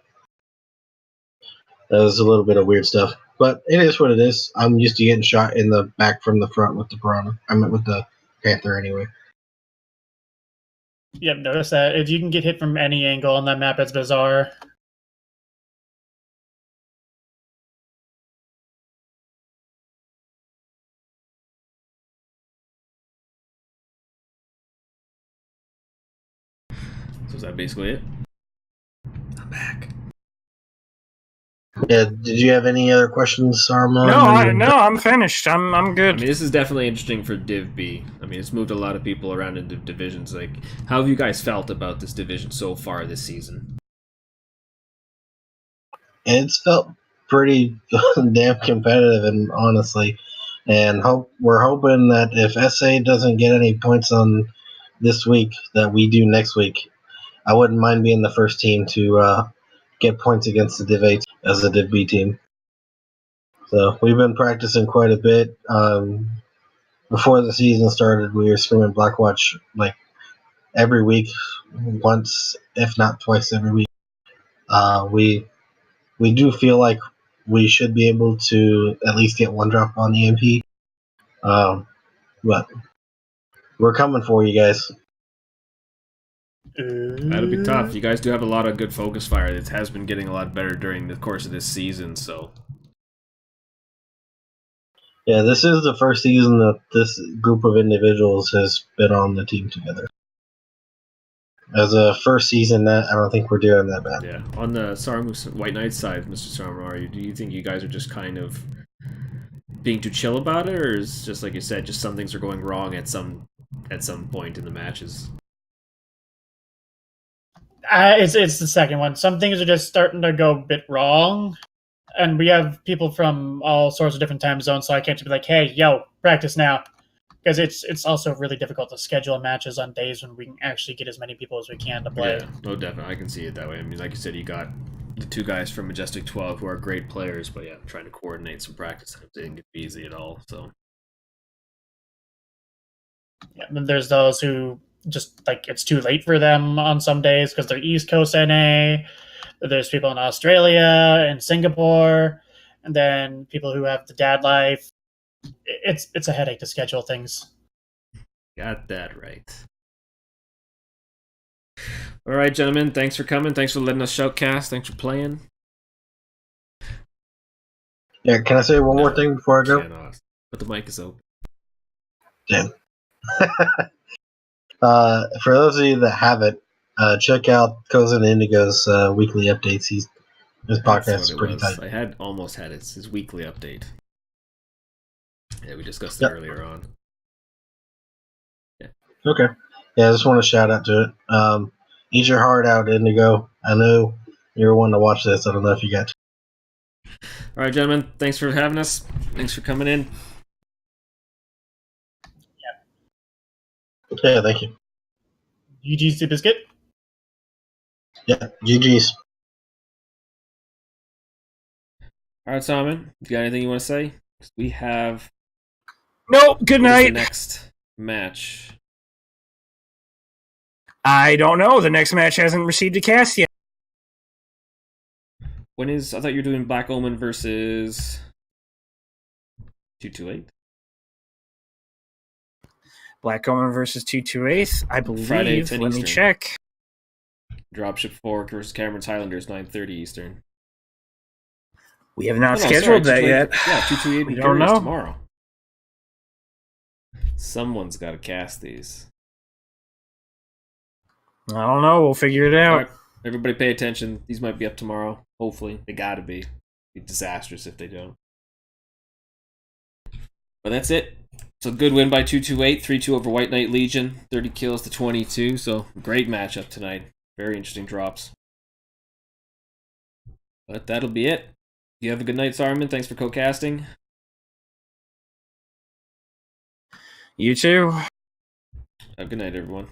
that was a little bit of weird stuff. But it is what it is. I'm used to getting shot in the back from the front with the Piranha. I meant with the Panther anyway. Yep, notice that. If you can get hit from any angle on that map, it's bizarre. So is that basically it? I'm back. Yeah, did you have any other questions, Saruman? No, I'm finished. I'm good. I mean, this is definitely interesting for Div B. I mean, it's moved a lot of people around into divisions. Like, how have you guys felt about this division so far this season? It's felt pretty damn competitive, and honestly, and we're hoping that if SA doesn't get any points on this week, that we do next week. I wouldn't mind being the first team to get points against the Div A as a Div B team. So we've been practicing quite a bit. Before the season started, we were screaming Blackwatch every week, once, if not twice every week. We do feel like we should be able to at least get one drop on EMP. But we're coming for you guys. That'll be tough. You guys do have a lot of good focus fire. It has been getting a lot better during the course of this season, so. Yeah, this is the first season that this group of individuals has been on the team together. As a first season, I don't think we're doing that bad. Yeah. On the Saramu White Knight side, Mr. Saramu, do you think you guys are just kind of being too chill about it, or is just like you said, just some things are going wrong at some point in the matches? It's the second one. Some things are just starting to go a bit wrong. and we have people from all sorts of different time zones, so I can't just be like, "Hey, yo, practice now," because it's also really difficult to schedule matches on days when we can actually get as many people as we can to play. Yeah, no, definitely. I can see it that way. I mean, like you said, you got the two guys from Majestic 12 who are great players, but yeah, trying to coordinate some practice times didn't get easy at all. So Yeah, then there's those who just like it's too late for them on some days because they're East Coast NA. There's people in Australia and Singapore, and then people who have the dad life. It's a headache to schedule things. got that right. All right, gentlemen. Thanks for coming. Thanks for letting us shoutcast. Thanks for playing. Yeah, can I say one more thing before I go? Cannot. But the mic is open. Damn. For those of you that haven't, check out Cousin Indigo's weekly updates. His podcast is pretty tight. I had almost had it. His weekly update. Yeah, we discussed it Yep. earlier on. Yeah. Okay. Yeah, I just want to shout out to it. Eat your heart out, Indigo. I know you're one to watch this. I don't know if you got to. All right, gentlemen. Thanks for having us. Thanks for coming in. Yeah, thank you. UGC Biscuit. Yeah, GG's. All right, Simon. You got anything you want to say? We have Nope. Good what is the night. next match. I don't know. The next match hasn't received a cast yet. When is? I thought you were doing Black Omen versus 228. Black Omen versus 228. I believe. Friday, 10 Let me Eastern. check. Dropship Fork versus Cameron's Highlanders, 9:30 Eastern. We have not Oh, no, scheduled sorry, that 228 yet. Yeah, 228 We and don't Curious know. tomorrow. Someone's got to cast these. I don't know. We'll figure it All out. right, everybody pay attention. These might be up tomorrow. Hopefully. They got to be. It'd be disastrous if they don't. But that's it. So good win by 228, 3-2 over White Knight Legion, 30 kills to 22. So great matchup tonight. Very interesting drops. But that'll be it. You have a good night, Sarman. Thanks for co-casting. You too. Have a good night, everyone.